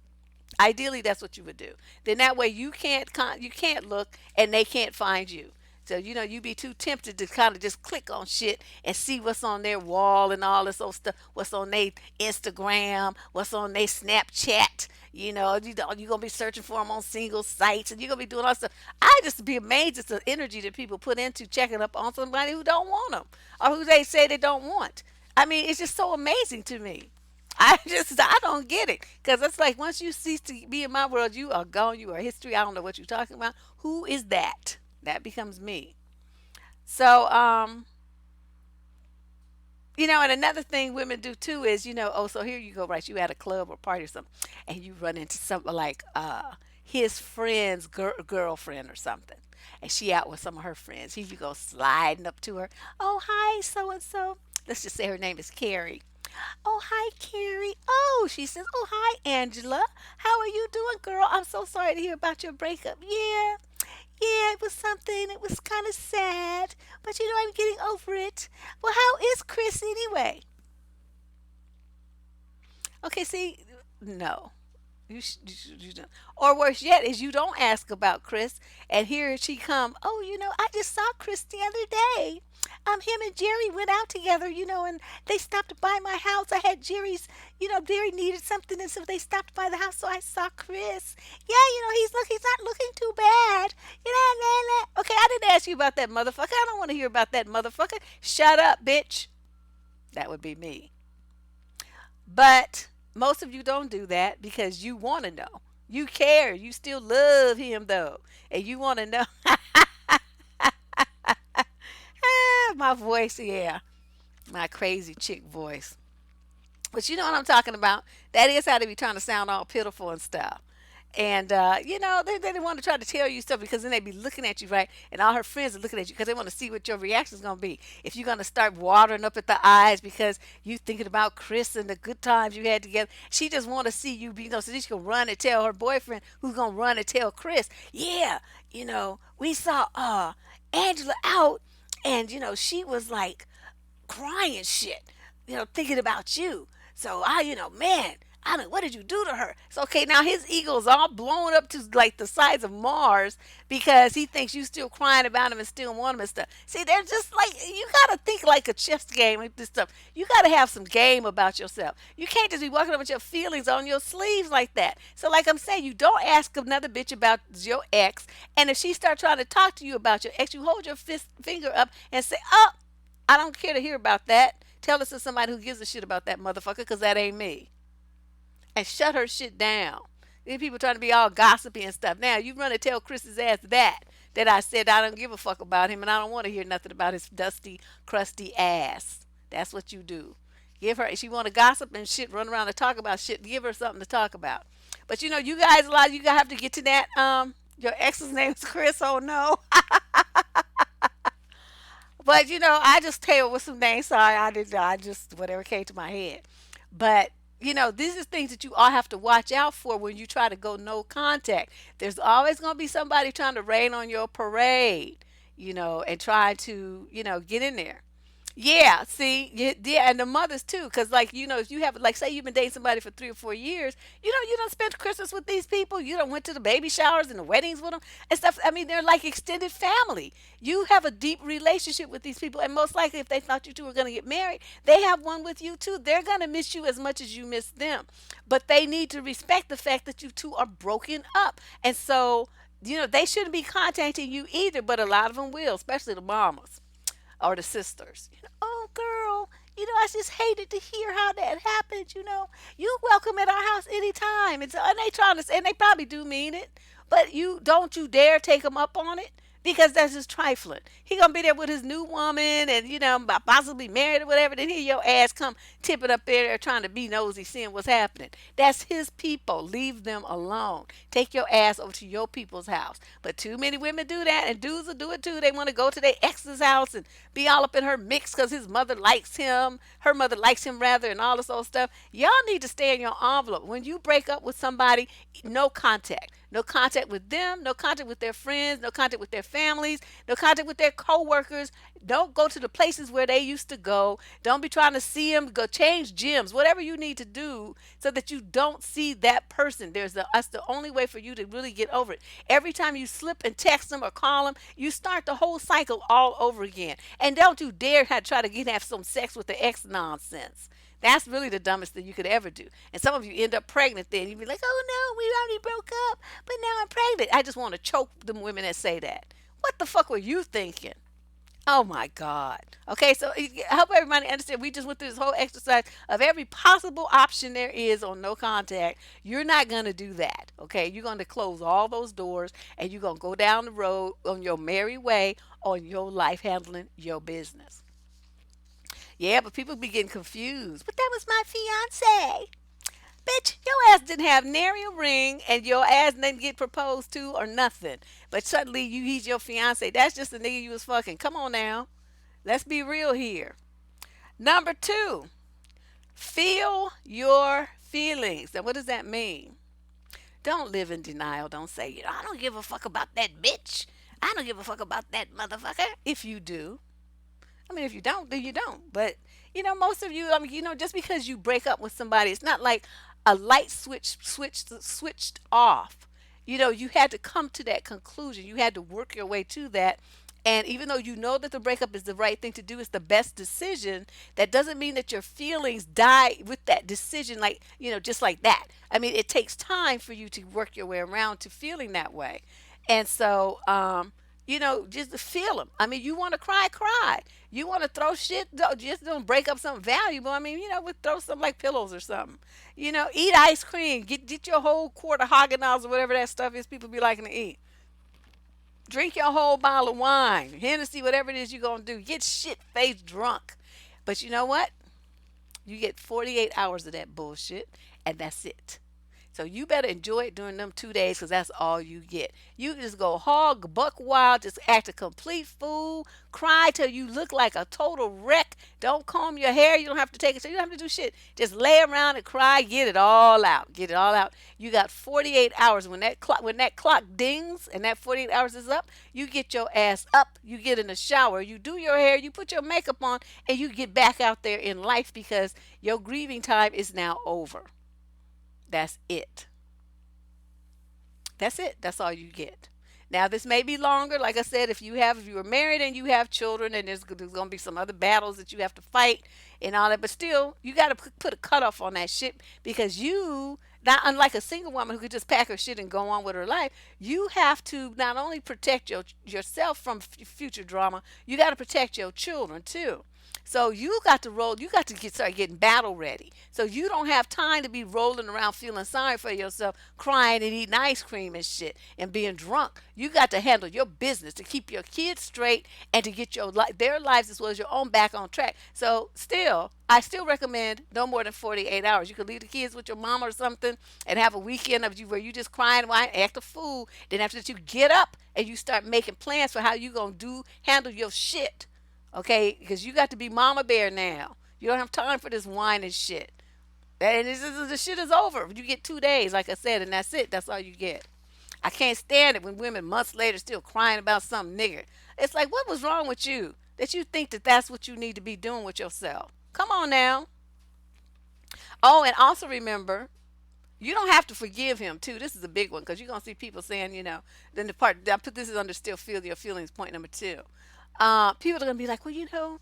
Ideally, that's what you would do. Then that way you can't look and they can't find you. So you be too tempted to kind of just click on shit and see what's on their wall and all this old stuff, what's on their Instagram, what's on their Snapchat. You're gonna be searching for them on single sites, and you're gonna be doing all this stuff. I just be amazed at the energy that people put into checking up on somebody who don't want them or who they say they don't want. I mean, it's just so amazing to me. I don't get it because it's like once you cease to be in my world, you are gone. You are history. I don't know what you're talking about. Who is that? That becomes me. So, and another thing women do too is, oh, so here you go, right? You at a club or party or something, and you run into something like his friend's girlfriend or something, and she out with some of her friends. Here you go sliding up to her. Oh, hi, so and so. Let's just say her name is Carrie. Oh, hi, Carrie. Oh, she says, oh, hi, Angela. How are you doing, girl? I'm so sorry to hear about your breakup. Yeah, yeah, it was something. It was kind of sad, but I'm getting over it. Well, how is Chris anyway? Okay, see, no. You don't. Or worse yet is you don't ask about Chris, and here she come. Oh, I just saw Chris the other day. Him and Jerry went out together, and they stopped by my house. I had Jerry's, Jerry needed something, and so they stopped by the house. So I saw Chris. Yeah, he's not looking too bad. Okay, I didn't ask you about that motherfucker. I don't want to hear about that motherfucker. Shut up, bitch. That would be me. But Most of you don't do that because you want to know. You care. You still love him though. And you want to know. My voice, yeah. My crazy chick voice. But you know what I'm talking about. That is how they be trying to sound all pitiful and stuff. And they want to try to tell you stuff because then they be looking at you, right? And all her friends are looking at you because they want to see what your reaction is going to be. If you're going to start watering up at the eyes because you thinking about Chris and the good times you had together, she just want to see you be, so she can run and tell her boyfriend, who's going to run and tell Chris, yeah, we saw Angela out, and she was like crying shit, thinking about you. So man, I mean, what did you do to her? So okay, now his ego's all blown up to like the size of Mars because he thinks you still crying about him and still want him and stuff. See, they're just like, you gotta think like a chess game with this stuff. You gotta have some game about yourself. You can't just be walking up with your feelings on your sleeves like that. So like I'm saying, you don't ask another bitch about your ex, and if she start trying to talk to you about your ex, you hold your finger up and say, "Oh, I don't care to hear about that. Tell us to somebody who gives a shit about that motherfucker, because that ain't me." And shut her shit down. These people trying to be all gossipy and stuff. Now, you run and tell Chris's ass that I said I don't give a fuck about him and I don't want to hear nothing about his dusty, crusty ass. That's what you do. Give her, if she want to gossip and shit, run around and talk about shit, give her something to talk about. But you guys, a lot of you guys have to get to that. Your ex's name is Chris. Oh no. But I just tell with some names. Sorry, I did. I just whatever came to my head. But these are things that you all have to watch out for when you try to go no contact. There's always going to be somebody trying to rain on your parade, and try to get in there. Yeah, see, yeah, and the mothers too, because like if you have, like, say you've been dating somebody for 3 or 4 years, you don't spend Christmas with these people. You don't went to the baby showers and the weddings with them and stuff. I mean, they're like extended family. You have a deep relationship with these people, and most likely, if they thought you two were going to get married, they have one with you too. They're going to miss you as much as you miss them, but they need to respect the fact that you two are broken up, and so they shouldn't be contacting you either. But a lot of them will, especially the mamas or the sisters. Oh, girl, I just hated to hear how that happened. You welcome at our house anytime. And they trying to say, and they probably do mean it, but you dare take them up on it because that's just trifling. He gonna be there with his new woman and possibly married or whatever. Then here your ass come tipping up there trying to be nosy, seeing what's happening. That's his people. Leave them alone. Take your ass over to your people's house. But too many women do that, and dudes will do it too. They want to go to their ex's house and be all up in her mix because his mother likes him, her mother likes him rather, and all this old stuff. Y'all need to stay in your envelope. When you break up with somebody, no contact. No contact with them, no contact with their friends, no contact with their families, no contact with their co-workers. Don't go to the places where they used to go. Don't be trying to see them. Go change gyms, whatever you need to do so that you don't see that person. That's the only way for you to really get over it. Every time you slip and text them or call them, you start the whole cycle all over again. And don't you dare try to have some sex with the ex nonsense. That's really the dumbest thing you could ever do. And some of you end up pregnant then. You'd be like, oh no, we already broke up, but now I'm pregnant. I just want to choke them women that say that. What the fuck were you thinking? Oh my God. Okay, so I hope everybody understand. We just went through this whole exercise of every possible option there is on no contact. You're not going to do that. Okay, you're going to close all those doors and you're going to go down the road on your merry way on your life handling your business. Yeah, but people be getting confused. But that was my fiance. Bitch, your ass didn't have nary a ring and your ass didn't get proposed to or nothing. But suddenly he's your fiance. That's just the nigga you was fucking. Come on now. Let's be real here. Number two, feel your feelings. Now what does that mean? Don't live in denial. Don't say, I don't give a fuck about that bitch. I don't give a fuck about that motherfucker. If you do. I mean, if you don't, then you don't. But most of you, I mean, just because you break up with somebody, it's not like a light switched off. You had to come to that conclusion. You had to work your way to that. And even though you know that the breakup is the right thing to do, it's the best decision, that doesn't mean that your feelings die with that decision, like, just like that. I mean, it takes time for you to work your way around to feeling that way. And so, just to feel them. I mean, you want to cry, cry. You want to throw shit, just don't break up something valuable. I mean, we throw something like pillows or something. Eat ice cream. Get your whole quart of Haagen-Dazs or whatever that stuff is people be liking to eat. Drink your whole bottle of wine, Hennessy, whatever it is you're going to do. Get shit faced drunk. But you know what? You get 48 hours of that bullshit, and that's it. So you better enjoy it during them 2 days because that's all you get. You just go hog, buck wild, just act a complete fool, cry till you look like a total wreck. Don't comb your hair. You don't have to take it. So you don't have to do shit. Just lay around and cry. Get it all out. Get it all out. You got 48 hours. When that clock dings and that 48 hours is up, you get your ass up. You get in the shower. You do your hair. You put your makeup on, and you get back out there in life because your grieving time is now over. That's it. That's it. That's all you get. Now this may be longer. Like I said, if you were married and you have children, and there's going to be some other battles that you have to fight and all that, but still, you got to put a cutoff on that shit because you, not unlike a single woman who could just pack her shit and go on with her life, you have to not only protect yourself from future drama, you got to protect your children too. So you got to roll. You got to start getting battle ready. So you don't have time to be rolling around feeling sorry for yourself, crying and eating ice cream and shit and being drunk. You got to handle your business to keep your kids straight and to get their lives as well as your own back on track. So I still recommend no more than 48 hours. You could leave the kids with your mama or something and have a weekend of you where you just crying, whine, act a fool. Then after that, you get up and you start making plans for how you gonna handle your shit. Okay, because you got to be mama bear now. You don't have time for this wine and shit. And the shit is over. You get 2 days, like I said, and that's it. That's all you get. I can't stand it when women months later still crying about some nigger. It's like, what was wrong with you that you think that that's what you need to be doing with yourself? Come on now. Oh, and also remember, you don't have to forgive him too. This is a big one because you're gonna see people saying, then the part I put this is under still feel your feelings. Point number two. People are gonna be like, well,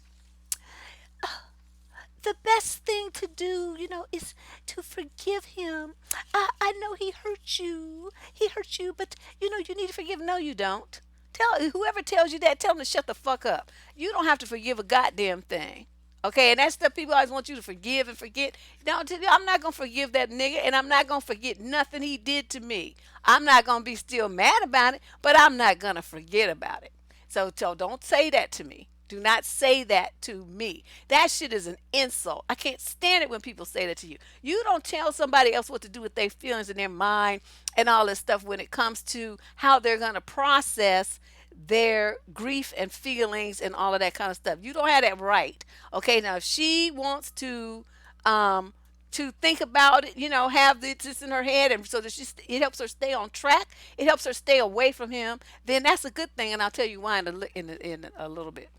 the best thing to do, is to forgive him. I know he hurt you. He hurt you, but you need to forgive. No, you don't. Tell whoever tells you that, tell them to shut the fuck up. You don't have to forgive a goddamn thing. Okay, and that's the people always want you to forgive and forget. No, I'm not gonna forgive that nigga, and I'm not gonna forget nothing he did to me. I'm not gonna be still mad about it, but I'm not gonna forget about it. So don't say that to me. Do not say that to me. That shit is an insult. I can't stand it when people say that to you. You don't tell somebody else what to do with their feelings and their mind and all this stuff when it comes to how they're going to process their grief and feelings and all of that kind of stuff. You don't have that right. Okay, now if she wants to think about it, have this in her head, and so that it helps her stay on track. It helps her stay away from him. Then that's a good thing, and I'll tell you why in a little bit.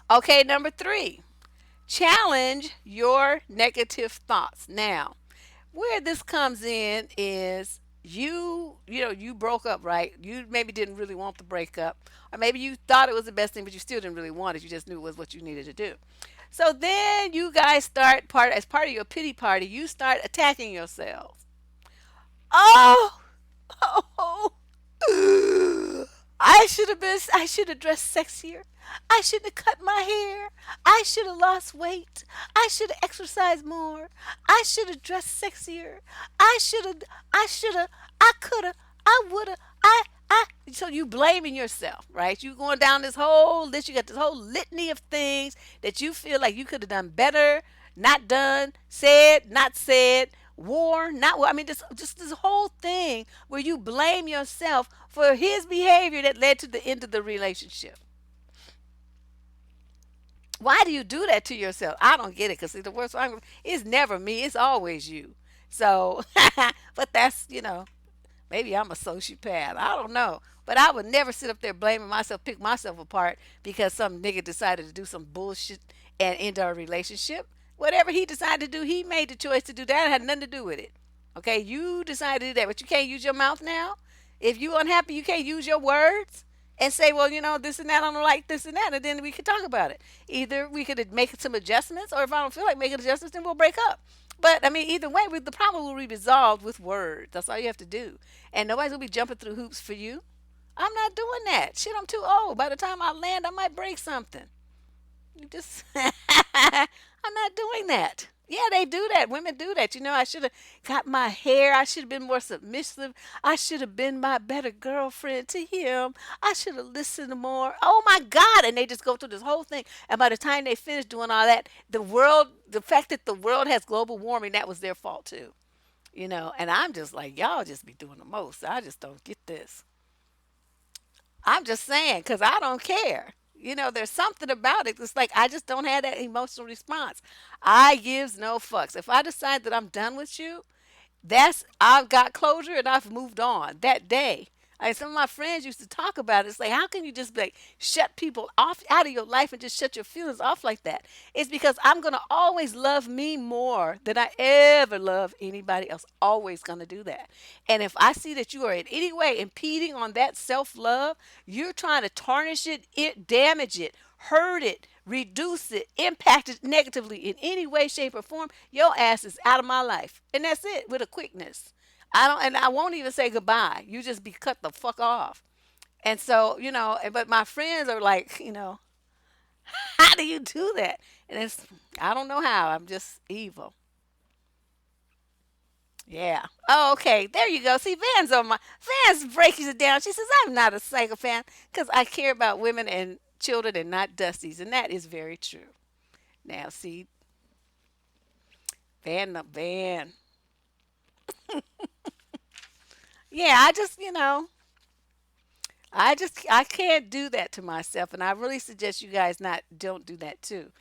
Okay, number three, challenge your negative thoughts. Now, where this comes in is you broke up, right? You maybe didn't really want the breakup, or maybe you thought it was the best thing, but you still didn't really want it. You just knew it was what you needed to do. So then you guys start as part of your pity party, you start attacking yourselves. Oh, oh, I should have dressed sexier. I should have cut my hair. I should have lost weight. I should have exercised more. I should have dressed sexier. I should have, I could have, I would have, so you blaming yourself, right? You going down this whole list. You got this whole litany of things that you feel like you could have done better, not done, said, not said, wore, not wore. I mean, just this whole thing where you blame yourself for his behavior that led to the end of the relationship. Why do you do that to yourself? I don't get it because the worst one is never me. It's always you. So, but that's, maybe I'm a sociopath. I don't know. But I would never sit up there blaming myself, pick myself apart because some nigga decided to do some bullshit and end our relationship. Whatever he decided to do, he made the choice to do that. It had nothing to do with it. Okay, you decided to do that, but you can't use your mouth now. If you unhappy, you can't use your words and say, well, this and that, I don't like this and that, and then we could talk about it. Either we could make some adjustments, or if I don't feel like making adjustments, then we'll break up. But I mean, either way, the problem will be resolved with words. That's all you have to do, and nobody's gonna be jumping through hoops for you. I'm not doing that. Shit, I'm too old. By the time I land, I might break something. You just, I'm not doing that. Yeah, they do that. Women do that. I should have got my hair. I should have been more submissive. I should have been my better girlfriend to him. I should have listened more. Oh my God. And they just go through this whole thing. And by the time they finish doing all that, the fact that the world has global warming, that was their fault too. And I'm just like, y'all just be doing the most. I just don't get this. I'm just saying, because I don't care. There's something about it. It's like I just don't have that emotional response. I gives no fucks. If I decide that I'm done with you, I've got closure and I've moved on that day. Some of my friends used to talk about it. It's like, how can you just like shut people off out of your life and just shut your feelings off like that? It's because I'm gonna always love me more than I ever love anybody else. Always gonna do that. And if I see that you are in any way impeding on that self love, you're trying to tarnish it, damage it, hurt it, reduce it, impact it negatively in any way, shape, or form, your ass is out of my life. And that's it with a quickness. I won't even say goodbye. You just be cut the fuck off. And so, but my friends are like, how do you do that? And I don't know how. I'm just evil. Yeah. Oh, okay. There you go. See, Van's breaking it down. She says, I'm not a psychopath because I care about women and children and not Dusties. And that is very true. Now, see, Van. Yeah, I can't do that to myself, and I really suggest you guys not don't do that too.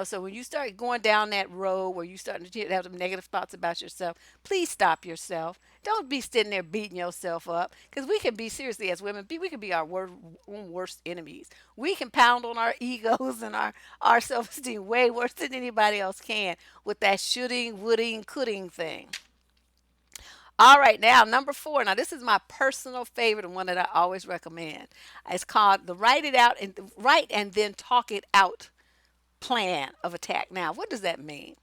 So when you start going down that road where you starting to have some negative thoughts about yourself, please stop yourself. Don't be sitting there beating yourself up, because we can be seriously as women, we can be our own worst enemies. We can pound on our egos and our self esteem way worse than anybody else can with that shooting, wooding, coulding thing. All right, now number four. Now this is my personal favorite and one that I always recommend. It's called the write and then talk it out plan of attack. Now, what does that mean?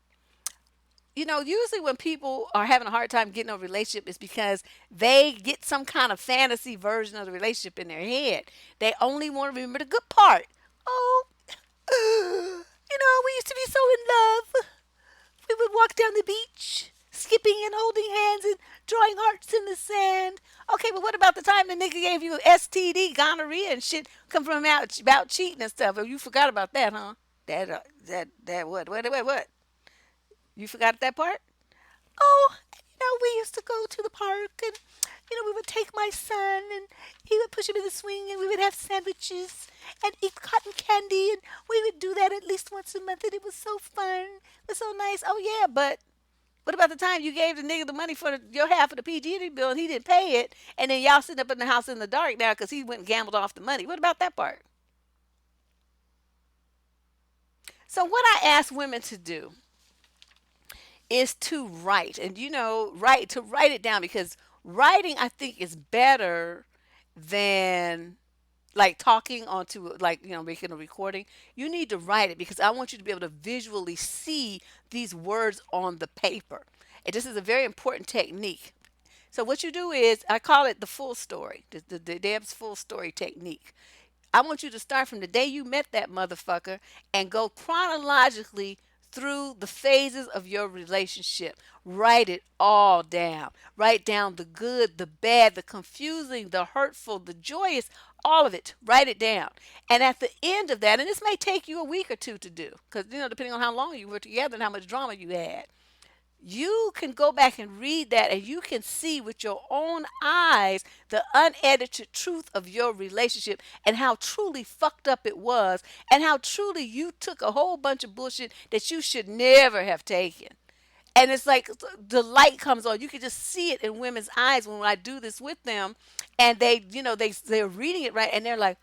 Usually when people are having a hard time getting a relationship, it's because they get some kind of fantasy version of the relationship in their head. They only want to remember the good part. Oh, we used to be so in love. We would walk down the beach, skipping and holding hands and drawing hearts in the sand. Okay, but what about the time the nigga gave you STD, gonorrhea, and shit come from out about cheating and stuff? Oh, you forgot about that, huh? That what? You forgot that part? Oh, we used to go to the park and, we would take my son and he would push him in the swing and we would have sandwiches and eat cotton candy and we would do that at least once a month and it was so fun. It was so nice. Oh, yeah, but what about the time you gave the nigga the money for your half of the PG&E bill and he didn't pay it, and then y'all sitting up in the house in the dark now because he went and gambled off the money? What about that part? So what I ask women to do is to write, and write it down, because writing, I think, is better than like talking onto, like, making a recording. You need to write it because I want you to be able to visually see these words on the paper. And this is a very important technique. So what you do is, I call it the full story, the Deb's full story technique. I want you to start from the day you met that motherfucker and go chronologically through the phases of your relationship. Write it all down. Write down the good, the bad, the confusing, the hurtful, the joyous, all of it. Write it down. And at the end of that, and this may take you a week or two to do, because, depending on how long you were together and how much drama you had, you can go back and read that and you can see with your own eyes the unedited truth of your relationship and how truly fucked up it was and how truly you took a whole bunch of bullshit that you should never have taken. And it's like the light comes on. You can just see it in women's eyes when I do this with them, and they're reading it right, and they're like,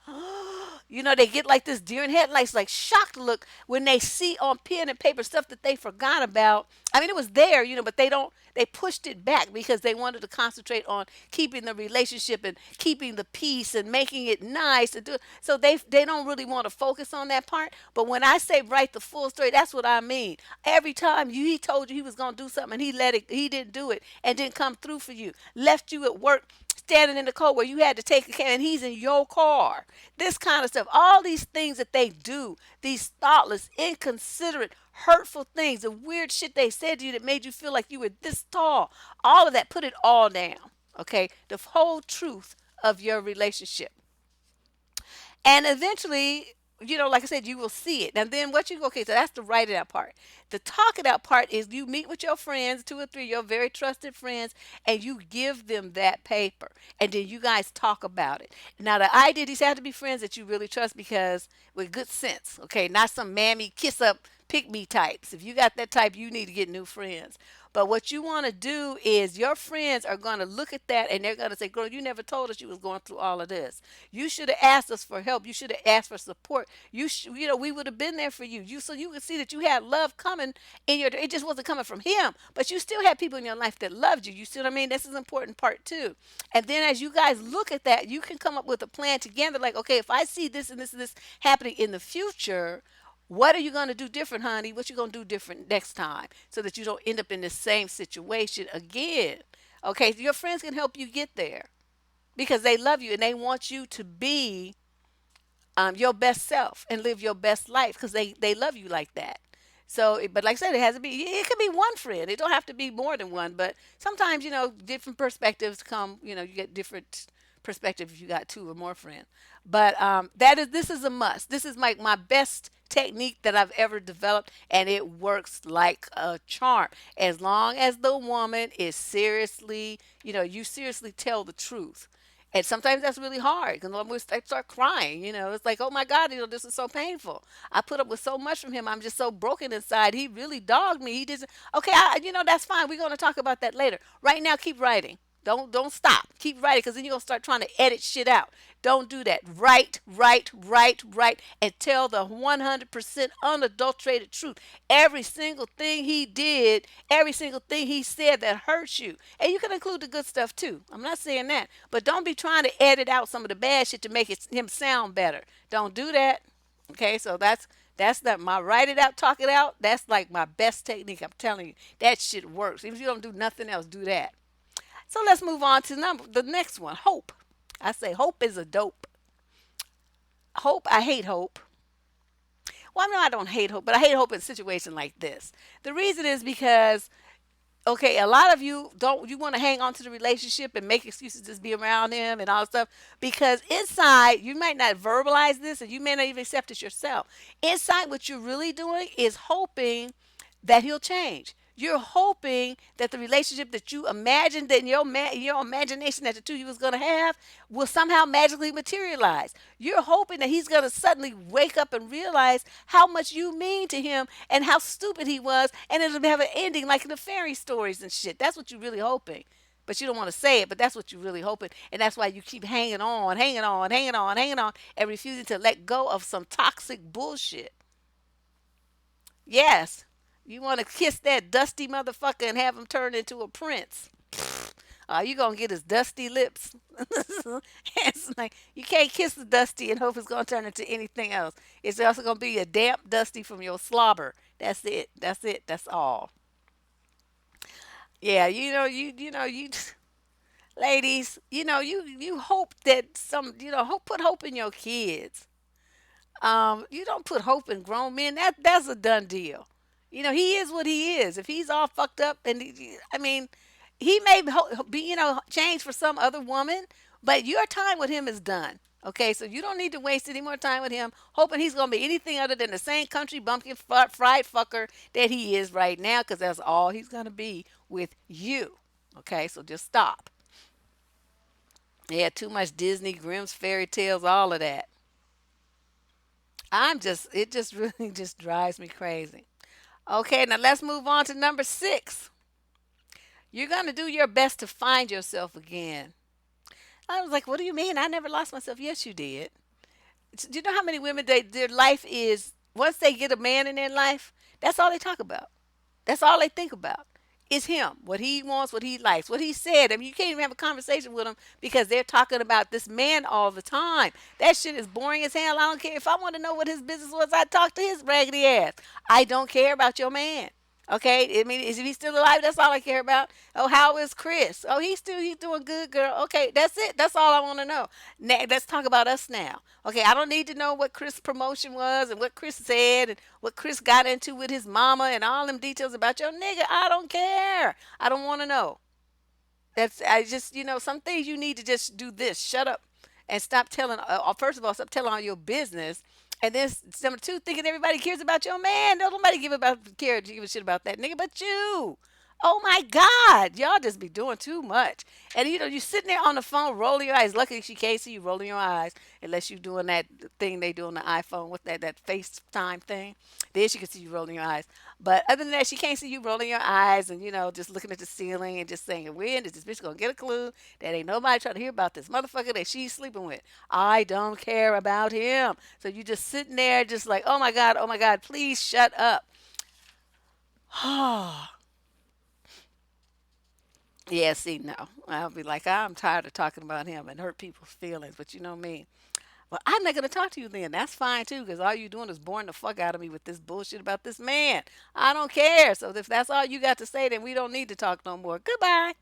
they get like this deer in headlights, like shocked look when they see on pen and paper stuff that they forgot about. I mean, it was there, but they pushed it back because they wanted to concentrate on keeping the relationship and keeping the peace and making it nice and do. So they don't really want to focus on that part. But when I say write the full story, that's what I mean. Every time he told you he was gonna do something and he didn't do it and didn't come through for you, left you at work standing in the cold where you had to take a cab and he's in your car. This kind of stuff. All these things that they do, these thoughtless, inconsiderate, hurtful things, the weird shit they said to you that made you feel like you were this tall. All of that, put it all down. Okay? The whole truth of your relationship. And eventually, like I said, you will see it. And then what you okay, so that's the write it out part. The talk it out part is you meet with your friends, two or three, your very trusted friends, and you give them that paper. And then you guys talk about it. Now the idea these have to be friends that you really trust because with good sense, okay, not some mammy kiss up pick me types. If you got that type, you need to get new friends. But what you want to do is your friends are going to look at that and they're going to say, girl, you never told us you was going through all of this. You should have asked us for help. You should have asked for support. We would have been there for you. So you could see that you had love coming in your, it just wasn't coming from him, but you still had people in your life that loved you. You see what I mean? This is an important part too. And then as you guys look at that, you can come up with a plan together. Like, okay, if I see this and this happening in the future, what are you going to do different, honey? What you going to do different next time so that you don't end up in the same situation again? Okay, so your friends can help you get there because they love you and they want you to be your best self and live your best life because they love you like that. So, but like I said, it has to be. It could be one friend. It don't have to be more than one. But sometimes, different perspectives come. You get different perspective if you got two or more friends. But this is a must. This is my best technique that I've ever developed, and it works like a charm. As long as the woman is seriously, you seriously tell the truth. And sometimes that's really hard because when we start crying, it's like, oh my God, this is so painful. I put up with so much from him. I'm just so broken inside. He really dogged me. He didn't. Okay, that's fine. We're going to talk about that later. Right now, keep writing. Don't stop. Keep writing because then you're going to start trying to edit shit out. Don't do that. Write, write, write, write, and tell the 100% unadulterated truth. Every single thing he did, every single thing he said that hurts you. And you can include the good stuff too. I'm not saying that. But don't be trying to edit out some of the bad shit to make him sound better. Don't do that. Okay, so that's my write it out, talk it out. That's like my best technique. I'm telling you, that shit works. Even if you don't do nothing else, do that. So let's move on to the next one, hope. I say hope is a dope. Hope, I hate hope. Well, no, I don't hate hope, but I hate hope in a situation like this. The reason is because, okay, a lot of you don't, you want to hang on to the relationship and make excuses to just be around him and all that stuff because inside, you might not verbalize this and you may not even accept it yourself. Inside, what you're really doing is hoping that he'll change. You're hoping that the relationship that you imagined in your imagination that the two of you was going to have will somehow magically materialize. You're hoping that he's going to suddenly wake up and realize how much you mean to him and how stupid he was, and it'll have an ending like in the fairy stories and shit. That's what you're really hoping. But you don't want to say it, but that's what you're really hoping. And that's why you keep hanging on, hanging on, hanging on, hanging on, and refusing to let go of some toxic bullshit. Yes. You want to kiss that dusty motherfucker and have him turn into a prince. You going to get his dusty lips. It's like, you can't kiss the dusty and hope it's going to turn into anything else. It's also going to be a damp dusty from your slobber. That's it. That's it. That's all. Yeah, ladies, you hope that put hope in your kids. You don't put hope in grown men. That's a done deal. He is what he is. If he's all fucked up, and I mean, he may be changed for some other woman, but your time with him is done. Okay, so you don't need to waste any more time with him, hoping he's gonna be anything other than the same country bumpkin fried fucker that he is right now, because that's all he's gonna be with you. Okay, so just stop. Yeah, too much Disney, Grimm's fairy tales, all of that. It just really just drives me crazy. Okay, now let's move on to number 6. You're going to do your best to find yourself again. I was like, what do you mean? I never lost myself. Yes, you did. Do you know how many women their life is, once they get a man in their life, that's all they talk about. That's all they think about. Is him, what he wants, what he likes, what he said. I mean, you can't even have a conversation with him because they're talking about this man all the time. That shit is boring as hell. I don't care. If I want to know what his business was, I talk to his raggedy ass. I don't care about your man. Okay, I mean, is he still alive? That's all I care about. Oh, how is Chris? Oh, he's doing good, girl. Okay, that's it. That's all I want to know. Now, let's talk about us now. Okay, I don't need to know what Chris' promotion was and what Chris said and what Chris got into with his mama and all them details about your nigga. I don't care. I don't want to know. That's I just some things you need to just do this. Shut up and stop telling. First of all, stop telling all your business. And then number two, thinking everybody cares about your man. No, nobody give a shit about that nigga, but you. Oh my God, y'all just be doing too much. And you sitting there on the phone rolling your eyes. Luckily she can't see you rolling your eyes unless you doing that thing they do on the iPhone with that FaceTime thing. Then she can see you rolling your eyes. But other than that, she can't see you rolling your eyes and just looking at the ceiling and just saying, "When is this bitch gonna get a clue that ain't nobody trying to hear about this motherfucker that she's sleeping with? I don't care about him." So you just sitting there, just like, oh my God, please shut up. Yeah, see, no, I'll be like, I'm tired of talking about him and hurt people's feelings, but you know me. Well, I'm not gonna talk to you then. That's fine too, because all you doing is boring the fuck out of me with this bullshit about this man. I don't care. So if that's all you got to say, then we don't need to talk no more. Goodbye.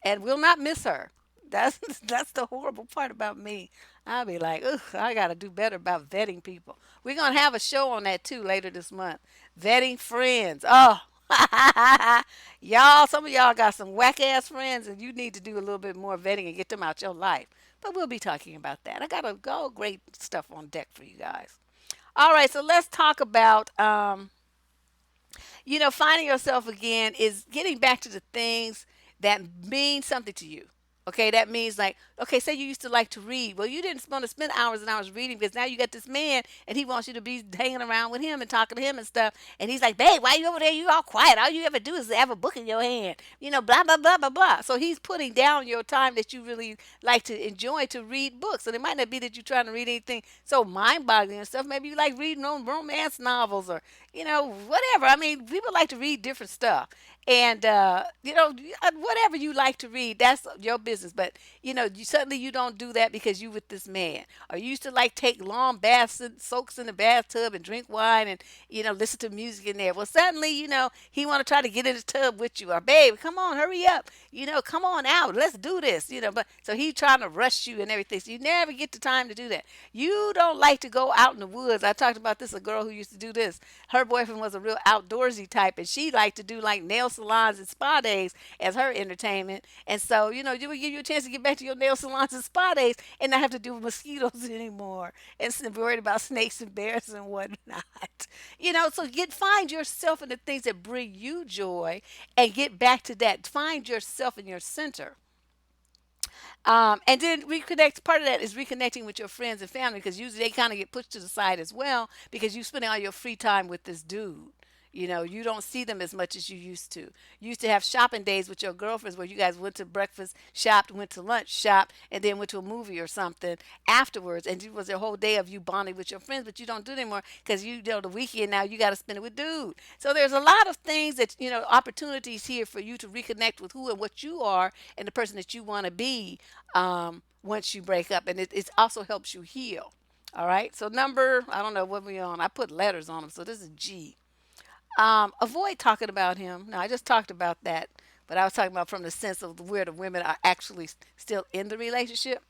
And we'll not miss her. That's that's the horrible part about me. I'll be like, ugh, I gotta do better about vetting people. We're gonna have a show on that too later this month. Vetting friends. Oh, y'all, some of y'all got some whack ass friends, and you need to do a little bit more vetting and get them out your life. But we'll be talking about that. I got a go great stuff on deck for you guys. All right, so let's talk about finding yourself again is getting back to the things that mean something to you. Okay, that means like, okay, say you used to like to read. Well, you didn't want to spend hours and hours reading because now you got this man and he wants you to be hanging around with him and talking to him and stuff. And he's like, babe, why you over there? You all quiet. All you ever do is have a book in your hand. Blah, blah, blah, blah, blah. So he's putting down your time that you really like to enjoy to read books. And it might not be that you're trying to read anything so mind boggling and stuff. Maybe you like reading on romance novels or whatever. I mean, people like to read different stuff. And whatever you like to read, that's your business. But suddenly you don't do that because you with this man. Or you used to like take long baths and soaks in the bathtub and drink wine and listen to music in there. Well, suddenly he want to try to get in the tub with you. Or babe, come on, hurry up. Come on out. Let's do this. But so he trying to rush you and everything. So you never get the time to do that. You don't like to go out in the woods. I talked about this. A girl who used to do this. Her boyfriend was a real outdoorsy type, and she liked to do like nail salons and spa days as her entertainment. And so, you would give you a chance to get back to your nail salons and spa days and not have to deal with mosquitoes anymore and be worried about snakes and bears and whatnot. So find yourself in the things that bring you joy and get back to that. Find yourself in your center. And then reconnect. Part of that is reconnecting with your friends and family because usually they kind of get pushed to the side as well because you spending all your free time with this dude. You don't see them as much as you used to. You used to have shopping days with your girlfriends where you guys went to breakfast, shopped, went to lunch, shopped, and then went to a movie or something afterwards. And it was a whole day of you bonding with your friends, but you don't do it anymore because the weekend now you got to spend it with dude. So there's a lot of things that, opportunities here for you to reconnect with who and what you are and the person that you want to be once you break up. And it also helps you heal. All right. So number, I don't know what we on. I put letters on them. So this is G. Avoid talking about him. Now, I just talked about that, but I was talking about from the sense of where the women are actually still in the relationship.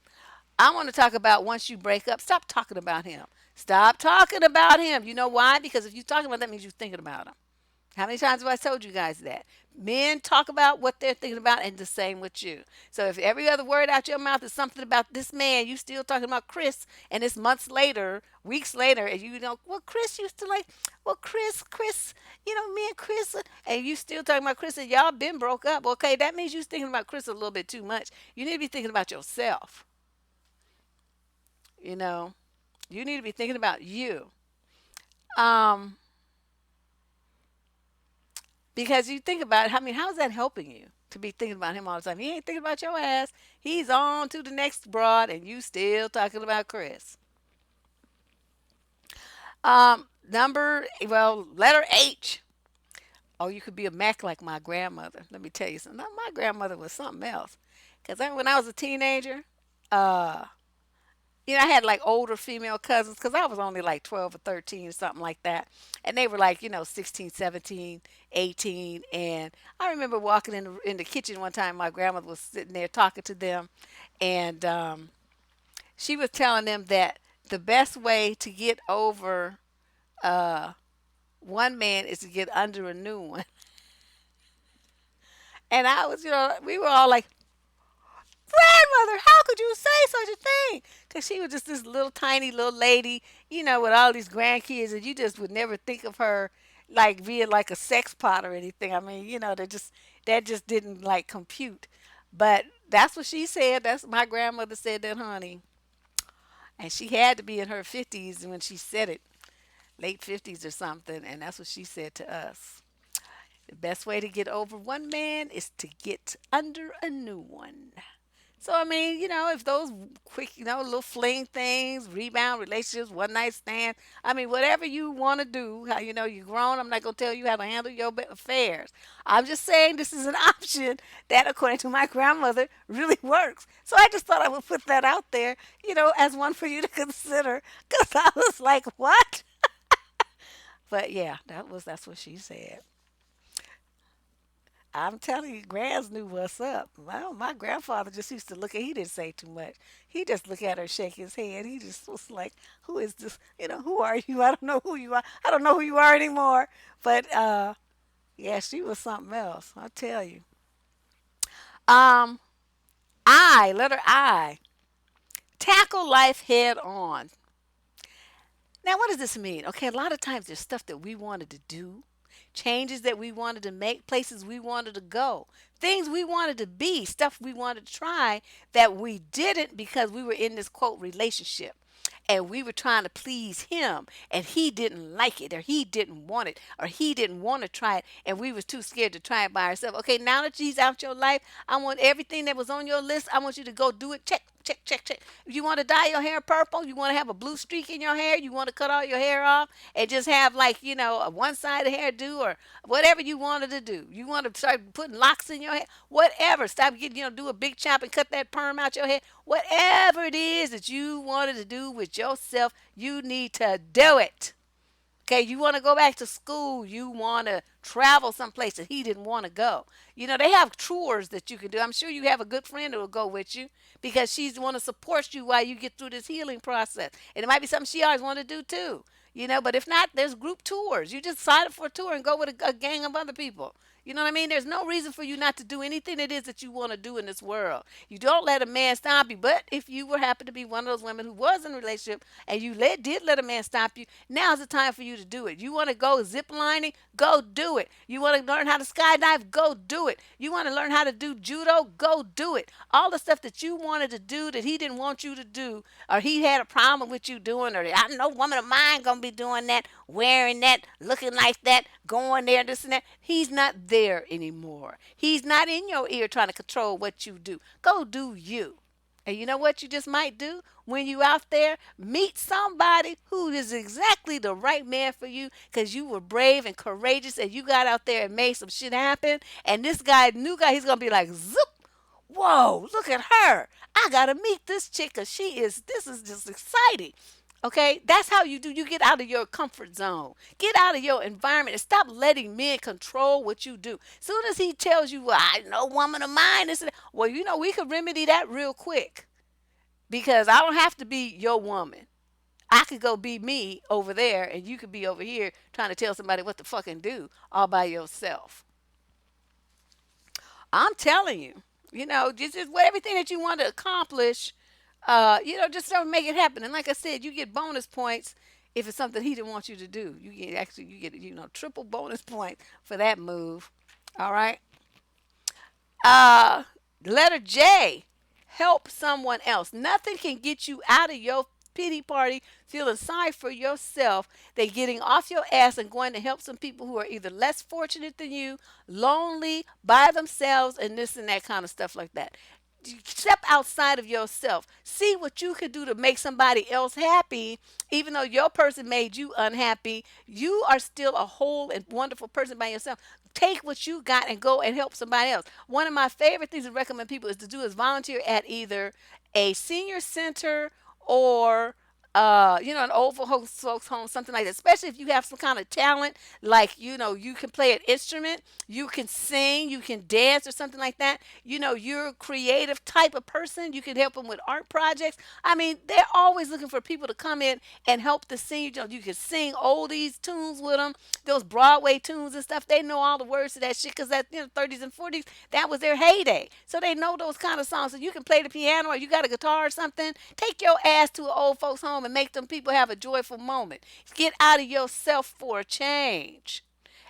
I want to talk about once you break up, stop talking about him. Stop talking about him. You know why? Because if you're talking about that means you're thinking about him. How many times have I told you guys that? Men talk about what they're thinking about and the same with you. So if every other word out your mouth is something about this man, you still talking about Chris, and it's months later, weeks later, and well, Chris used to like, well, Chris, me and Chris, and you still talking about Chris, and y'all been broke up. Okay, that means you're thinking about Chris a little bit too much. You need to be thinking about yourself. You know, you need to be thinking about you. Um, Because you think about it, I mean, how is that helping you to be thinking about him all the time? He ain't thinking about your ass. He's on to the next broad, and you still talking about Chris. Letter H. Oh, you could be a Mac like my grandmother. Let me tell you something. My grandmother was something else. Because when I was a teenager, uh, I had like older female cousins because I was only like 12 or 13 or something like that. And they were like, 16, 17, 18. And I remember walking in the kitchen one time. My grandmother was sitting there talking to them. And she was telling them that the best way to get over uh, one man is to get under a new one. And I was, we were all like, grandmother, how could you say such a thing? Because she was just this little tiny little lady, with all these grandkids, and you just would never think of her like being like a sex pot or anything. I mean, that just didn't like compute. But that's what she said. That's my grandmother said that, honey, and she had to be in her 50s when she said it, late 50s or something, and that's what she said to us. The best way to get over one man is to get under a new one. So I mean, if those quick, little fling things, rebound relationships, one night stand, I mean, whatever you want to do, how you're grown. I'm not gonna tell you how to handle your affairs. I'm just saying this is an option that, according to my grandmother, really works. So I just thought I would put that out there, as one for you to consider, because I was like, what? But yeah, that's what she said. I'm telling you, Grands knew what's up. My grandfather just used to look at. He didn't say too much. He just looked at her, shake his head. He just was like, "Who is this? Who are you? I don't know who you are. I don't know who you are anymore." But yeah, she was something else. I tell you. Um, letter I, tackle life head on. Now, what does this mean? Okay, a lot of times there's stuff that we wanted to do, changes that we wanted to make, places we wanted to go, things we wanted to be, stuff we wanted to try that we didn't because we were in this quote relationship. And we were trying to please him, and he didn't like it, or he didn't want it, or he didn't want to try it, and we was too scared to try it by ourselves. Okay, now that he's out your life, I want everything that was on your list. I want you to go do it. Check, check, check, check. If you want to dye your hair purple, you want to have a blue streak in your hair, you want to cut all your hair off and just have like, a one-sided hairdo or whatever you wanted to do. You want to start putting locks in your hair, whatever. Stop getting, do a big chop and cut that perm out your hair. Whatever it is that you wanted to do with yourself, you need to do it. Okay, you want to go back to school, you want to travel someplace that he didn't want to go. They have tours that you can do. I'm sure you have a good friend who will go with you because she's want to support you while you get through this healing process. And it might be something she always wanted to do too. But if not, there's group tours. You just sign up for a tour and go with a gang of other people. You know what I mean? There's no reason for you not to do anything it is that you want to do in this world. You don't let a man stop you. But if you were happen to be one of those women who was in a relationship and did let a man stop you, now's the time for you to do it. You want to go zip lining? Go do it. You want to learn how to skydive? Go do it. You want to learn how to do judo? Go do it. All the stuff that you wanted to do that he didn't want you to do, or he had a problem with you doing, or I know woman of mine gonna be doing that, wearing that, looking like that, going there, this and that. He's not there anymore. He's not in your ear trying to control what you do. Go do you. And you know what you just might do when you out there? Meet somebody who is exactly the right man for you because you were brave and courageous and you got out there and made some shit happen. And this guy, new guy, he's going to be like, zoop, whoa, look at her. I got to meet this chick because this is just exciting. Okay, that's how you do. You get out of your comfort zone. Get out of your environment and stop letting men control what you do. Soon as he tells you, well, I know woman of mine, this and that, well, we could remedy that real quick because I don't have to be your woman. I could go be me over there and you could be over here trying to tell somebody what to fucking do all by yourself. I'm telling you, just what everything that you want to accomplish, just don't make it happen. And like I said, you get bonus points if it's something he didn't want you to do. You get triple bonus points for that move. All right. Uh, letter J, help someone else. Nothing can get you out of your pity party, feeling sorry for yourself, than getting off your ass and going to help some people who are either less fortunate than you, lonely, by themselves, and this and that kind of stuff like that. Step outside of yourself. See what you can do to make somebody else happy. Even though your person made you unhappy, you are still a whole and wonderful person by yourself. Take what you got and go and help somebody else. One of my favorite things to recommend people is to do is volunteer at either a senior center or an old folks home, something like that. Especially if you have some kind of talent, like you can play an instrument, you can sing, you can dance, or something like that. You're a creative type of person. You can help them with art projects. I mean, they're always looking for people to come in and help to sing. You can sing oldies tunes with them, those Broadway tunes and stuff. They know all the words to that shit because that 30s and 40s, that was their heyday. So they know those kind of songs. So you can play the piano or you got a guitar or something. Take your ass to an old folks home and make them people have a joyful moment. Get out of yourself for a change.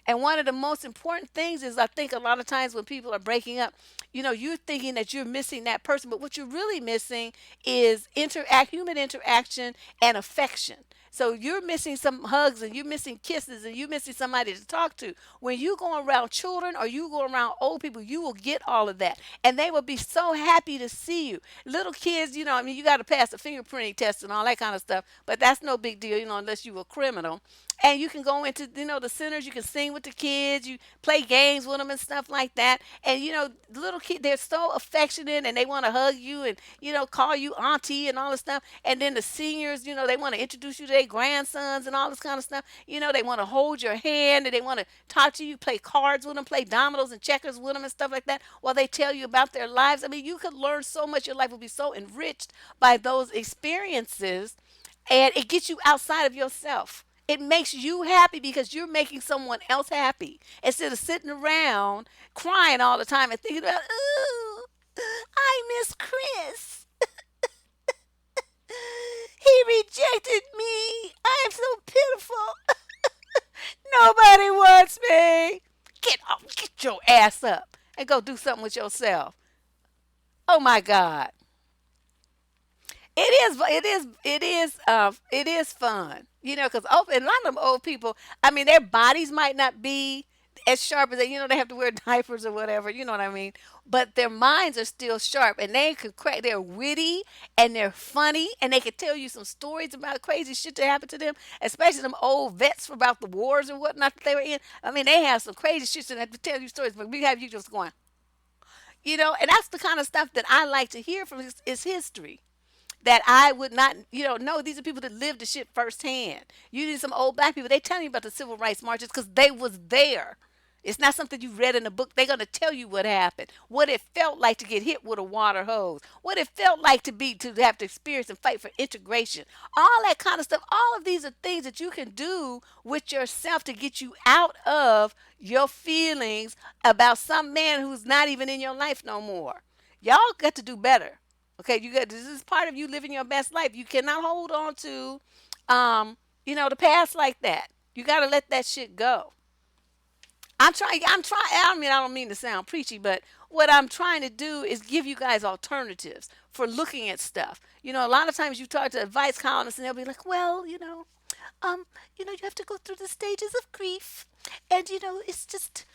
And one of the most important things is, I think a lot of times when people are breaking up, you're thinking that you're missing that person, but what you're really missing is human interaction and affection. So you're missing some hugs and you're missing kisses and you're missing somebody to talk to. When you go around children or you go around old people, you will get all of that. And they will be so happy to see you. Little kids, I mean, you got to pass the fingerprinting test and all that kind of stuff, but that's no big deal, unless you're a criminal. And you can go into the centers, you can sing with the kids, you play games with them and stuff like that. And little kids, they're so affectionate and they want to hug you and call you auntie and all this stuff. And then the seniors, they want to introduce you to their grandsons and all this kind of stuff. They want to hold your hand and they want to talk to you, play cards with them, play dominoes and checkers with them and stuff like that while they tell you about their lives. I mean, you could learn so much. Your life will be so enriched by those experiences, and it gets you outside of yourself. It makes you happy because you're making someone else happy instead of sitting around crying all the time and thinking about, ooh, I miss Chris. He rejected me. I am so pitiful. Nobody wants me. Get up, get your ass up and go do something with yourself. Oh my God. It is fun, because a lot of them old people, I mean, their bodies might not be as sharp as they have to wear diapers or whatever, you know what I mean? But their minds are still sharp and they can crack, they're witty and they're funny and they can tell you some stories about crazy shit that happened to them, especially them old vets about the wars and whatnot that they were in. I mean, they have some crazy shit that have to tell you stories, but we have you just going, and that's the kind of stuff that I like to hear from is history that I would not, know these are people that lived the shit firsthand. You need some old black people. They tell you about the civil rights marches because they was there. It's not something you read in a book. They're gonna tell you what happened, what it felt like to get hit with a water hose, what it felt like to have to experience and fight for integration, all that kind of stuff. All of these are things that you can do with yourself to get you out of your feelings about some man who's not even in your life no more. Y'all got to do better. Okay, this is part of you living your best life. You cannot hold on to the past like that. You got to let that shit go. I'm trying I mean, I don't mean to sound preachy, but what I'm trying to do is give you guys alternatives for looking at stuff. A lot of times you talk to advice columnists and they'll be like, "Well, um, you have to go through the stages of grief, and it's just,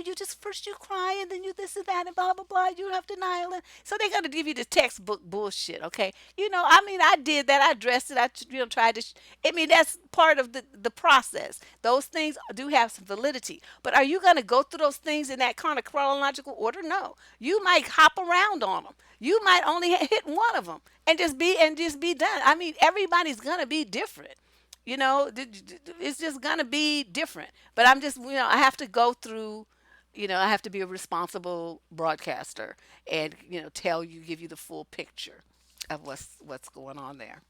you just first you cry, and then you this and that, and blah blah blah. You have denial, and so they got to give you the textbook bullshit, okay? I mean, I did that. I addressed it. I tried to. I mean, that's part of the process. Those things do have some validity, but are you gonna go through those things in that kind of chronological order? No, you might hop around on them. You might only hit one of them and just be done. I mean, everybody's gonna be different. It's just gonna be different. But I'm just, I have to go through. I have to be a responsible broadcaster and tell you, give you the full picture of what's going on there.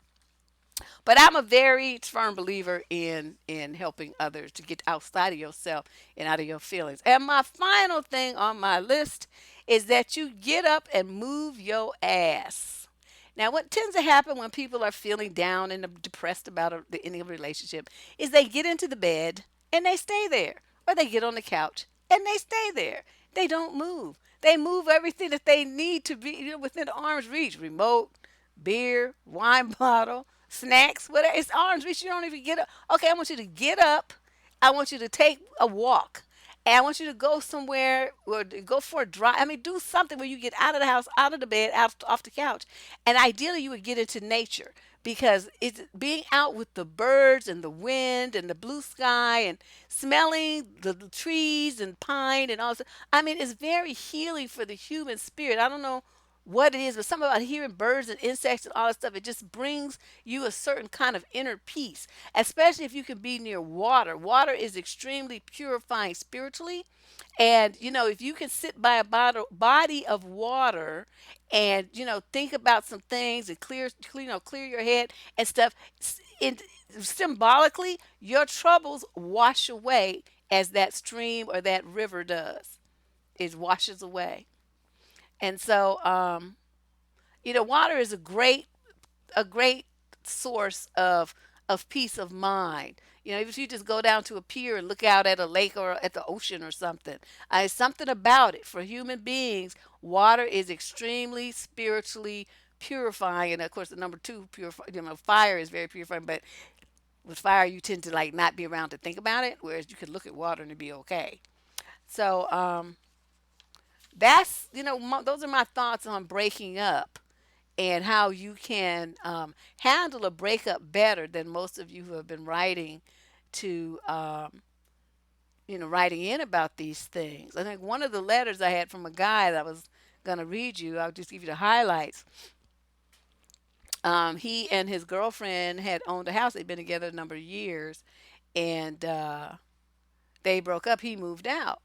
But I'm a very firm believer in helping others to get outside of yourself and out of your feelings. And my final thing on my list is that you get up and move your ass. Now, what tends to happen when people are feeling down and depressed about the ending of a relationship is they get into the bed and they stay there, or they get on the couch and they stay there. They don't move. They move everything that they need to be within arm's reach: remote, beer, wine bottle, snacks, whatever. It's arm's reach. You don't even get up. Okay, I want you to get up. I want you to take a walk. And I want you to go somewhere or go for a drive. I mean, do something where you get out of the house, out of the bed, out off the couch. And ideally, you would get into nature because it's being out with the birds and the wind and the blue sky and smelling the trees and pine and all that. I mean, it's very healing for the human spirit. I don't know what it is, but something about hearing birds and insects and all that stuff, it just brings you a certain kind of inner peace, especially if you can be near water. Water is extremely purifying spiritually. And, if you can sit by a body of water and, think about some things and clear your head and stuff, it, symbolically, your troubles wash away as that stream or that river does. It washes away. And so, water is a great source of peace of mind. If you just go down to a pier and look out at a lake or at the ocean or something, something about it for human beings. Water is extremely spiritually purifying, and of course, the number two purify. Fire is very purifying, but with fire, you tend to like not be around to think about it, whereas you could look at water and it'd be okay. So that's those are my thoughts on breaking up and how you can handle a breakup better than most of you who have been writing in about these things. I think one of the letters I had from a guy that I was going to read you, I'll just give you the highlights. He and his girlfriend had owned a house. They'd been together a number of years, and they broke up. He moved out.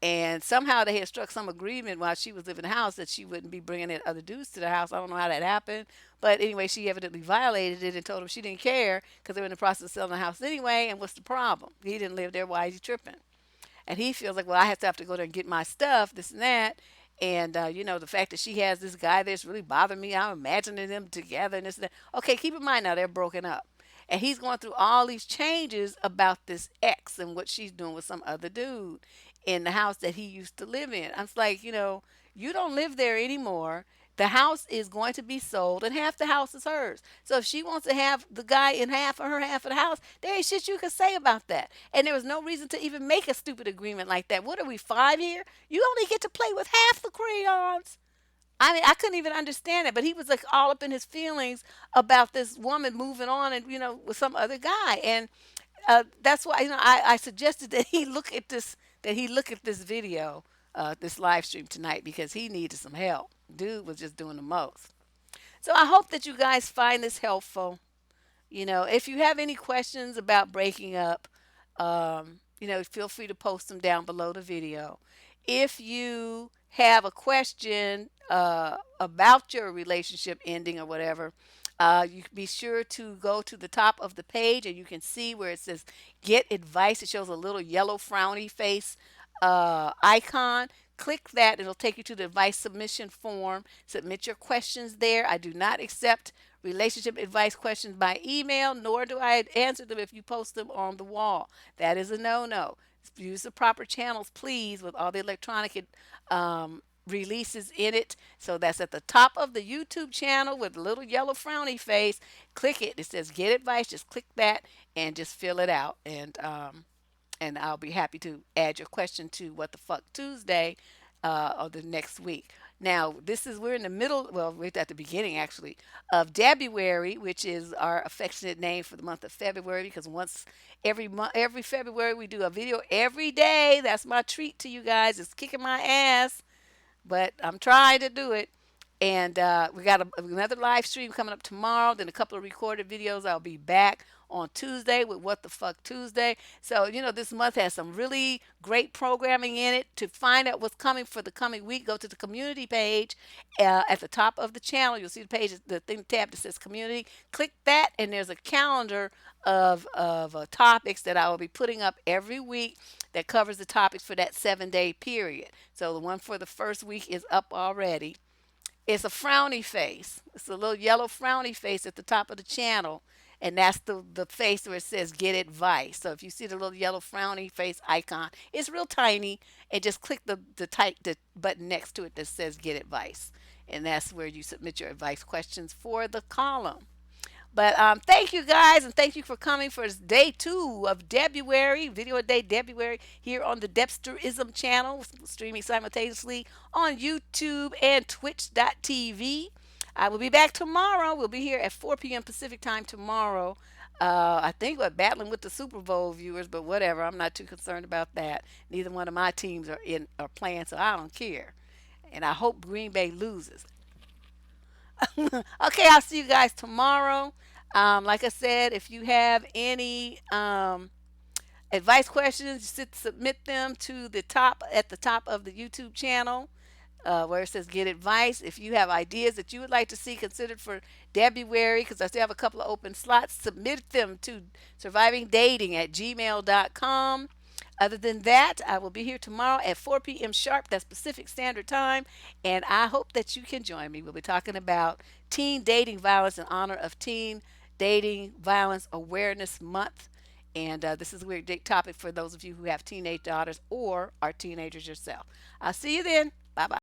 And somehow they had struck some agreement while she was living in the house that she wouldn't be bringing in other dudes to the house. I don't know how that happened. But anyway, she evidently violated it and told him she didn't care because they were in the process of selling the house anyway. And what's the problem? He didn't live there. Why is he tripping? And he feels like, well, I have to go there and get my stuff, this and that. And, the fact that she has this guy that's really bothering me. I'm imagining them together and this and that. Okay, keep in mind now they're broken up. And he's going through all these changes about this ex and what she's doing with some other dude in the house that he used to live in. I'm like, you don't live there anymore. The house is going to be sold, and half the house is hers. So if she wants to have the guy in half or her half of the house, there ain't shit you can say about that. And there was no reason to even make a stupid agreement like that. What are we, five here? You only get to play with half the crayons. I mean, I couldn't even understand it, but he was like all up in his feelings about this woman moving on and with some other guy, and that's why I suggested that he look at this video, this live stream tonight because he needed some help. Dude was just doing the most. So I hope that you guys find this helpful. If you have any questions about breaking up, feel free to post them down below the video. If you have a question about your relationship ending or whatever, you be sure to go to the top of the page and you can see where it says get advice. It shows a little yellow frowny face icon. Click that. It'll take you to the advice submission form. Submit your questions there. I do not accept relationship advice questions by email, nor do I answer them if you post them on the wall. That is a no-no. Use the proper channels, please, with all the electronic releases in it. So that's at the top of the YouTube channel with a little yellow frowny face. Click it. It says get advice. Just click that and just fill it out. And I'll be happy to add your question to What the Fuck Tuesday of the next week. Now, we're in the middle, well, we're at the beginning actually, of Debuary, which is our affectionate name for the month of February, because once every February, we do a video every day. That's my treat to you guys. It's kicking my ass, but I'm trying to do it. And we got another live stream coming up tomorrow, then a couple of recorded videos. I'll be back on Tuesday with What the Fuck Tuesday. So, this month has some really great programming in it. To find out what's coming for the coming week, go to the community page at the top of the channel. You'll see the page, the thing tab that says community. Click that, and there's a calendar of topics that I will be putting up every week that covers the topics for that 7-day period. So the one for the first week is up already. It's a frowny face. It's a little yellow frowny face at the top of the channel. And that's the face where it says get advice. So if you see the little yellow frowny face icon, it's real tiny. And just click the button next to it that says get advice. And that's where you submit your advice questions for the column. But thank you guys, and thank you for coming for day 2 of Debuary, video a day Debuary, here on the Debsterism Channel, streaming simultaneously on YouTube and Twitch.tv. I will be back tomorrow. We'll be here at 4 p.m. Pacific time tomorrow. I think we're battling with the Super Bowl viewers, but whatever. I'm not too concerned about that. Neither one of my teams are playing, so I don't care. And I hope Green Bay loses. Okay, I'll see you guys tomorrow. Like I said, if you have any advice questions, submit them to the top at the top of the YouTube channel where it says get advice. If you have ideas that you would like to see considered for Debuary, because I still have a couple of open slots, submit them to survivingdating@gmail.com. Other than that, I will be here tomorrow at 4 p.m. sharp. That's Pacific Standard Time. And I hope that you can join me. We'll be talking about teen dating violence in honor of Teen Dating Violence Awareness Month. And this is a weird topic for those of you who have teenage daughters or are teenagers yourself. I'll see you then. Bye bye.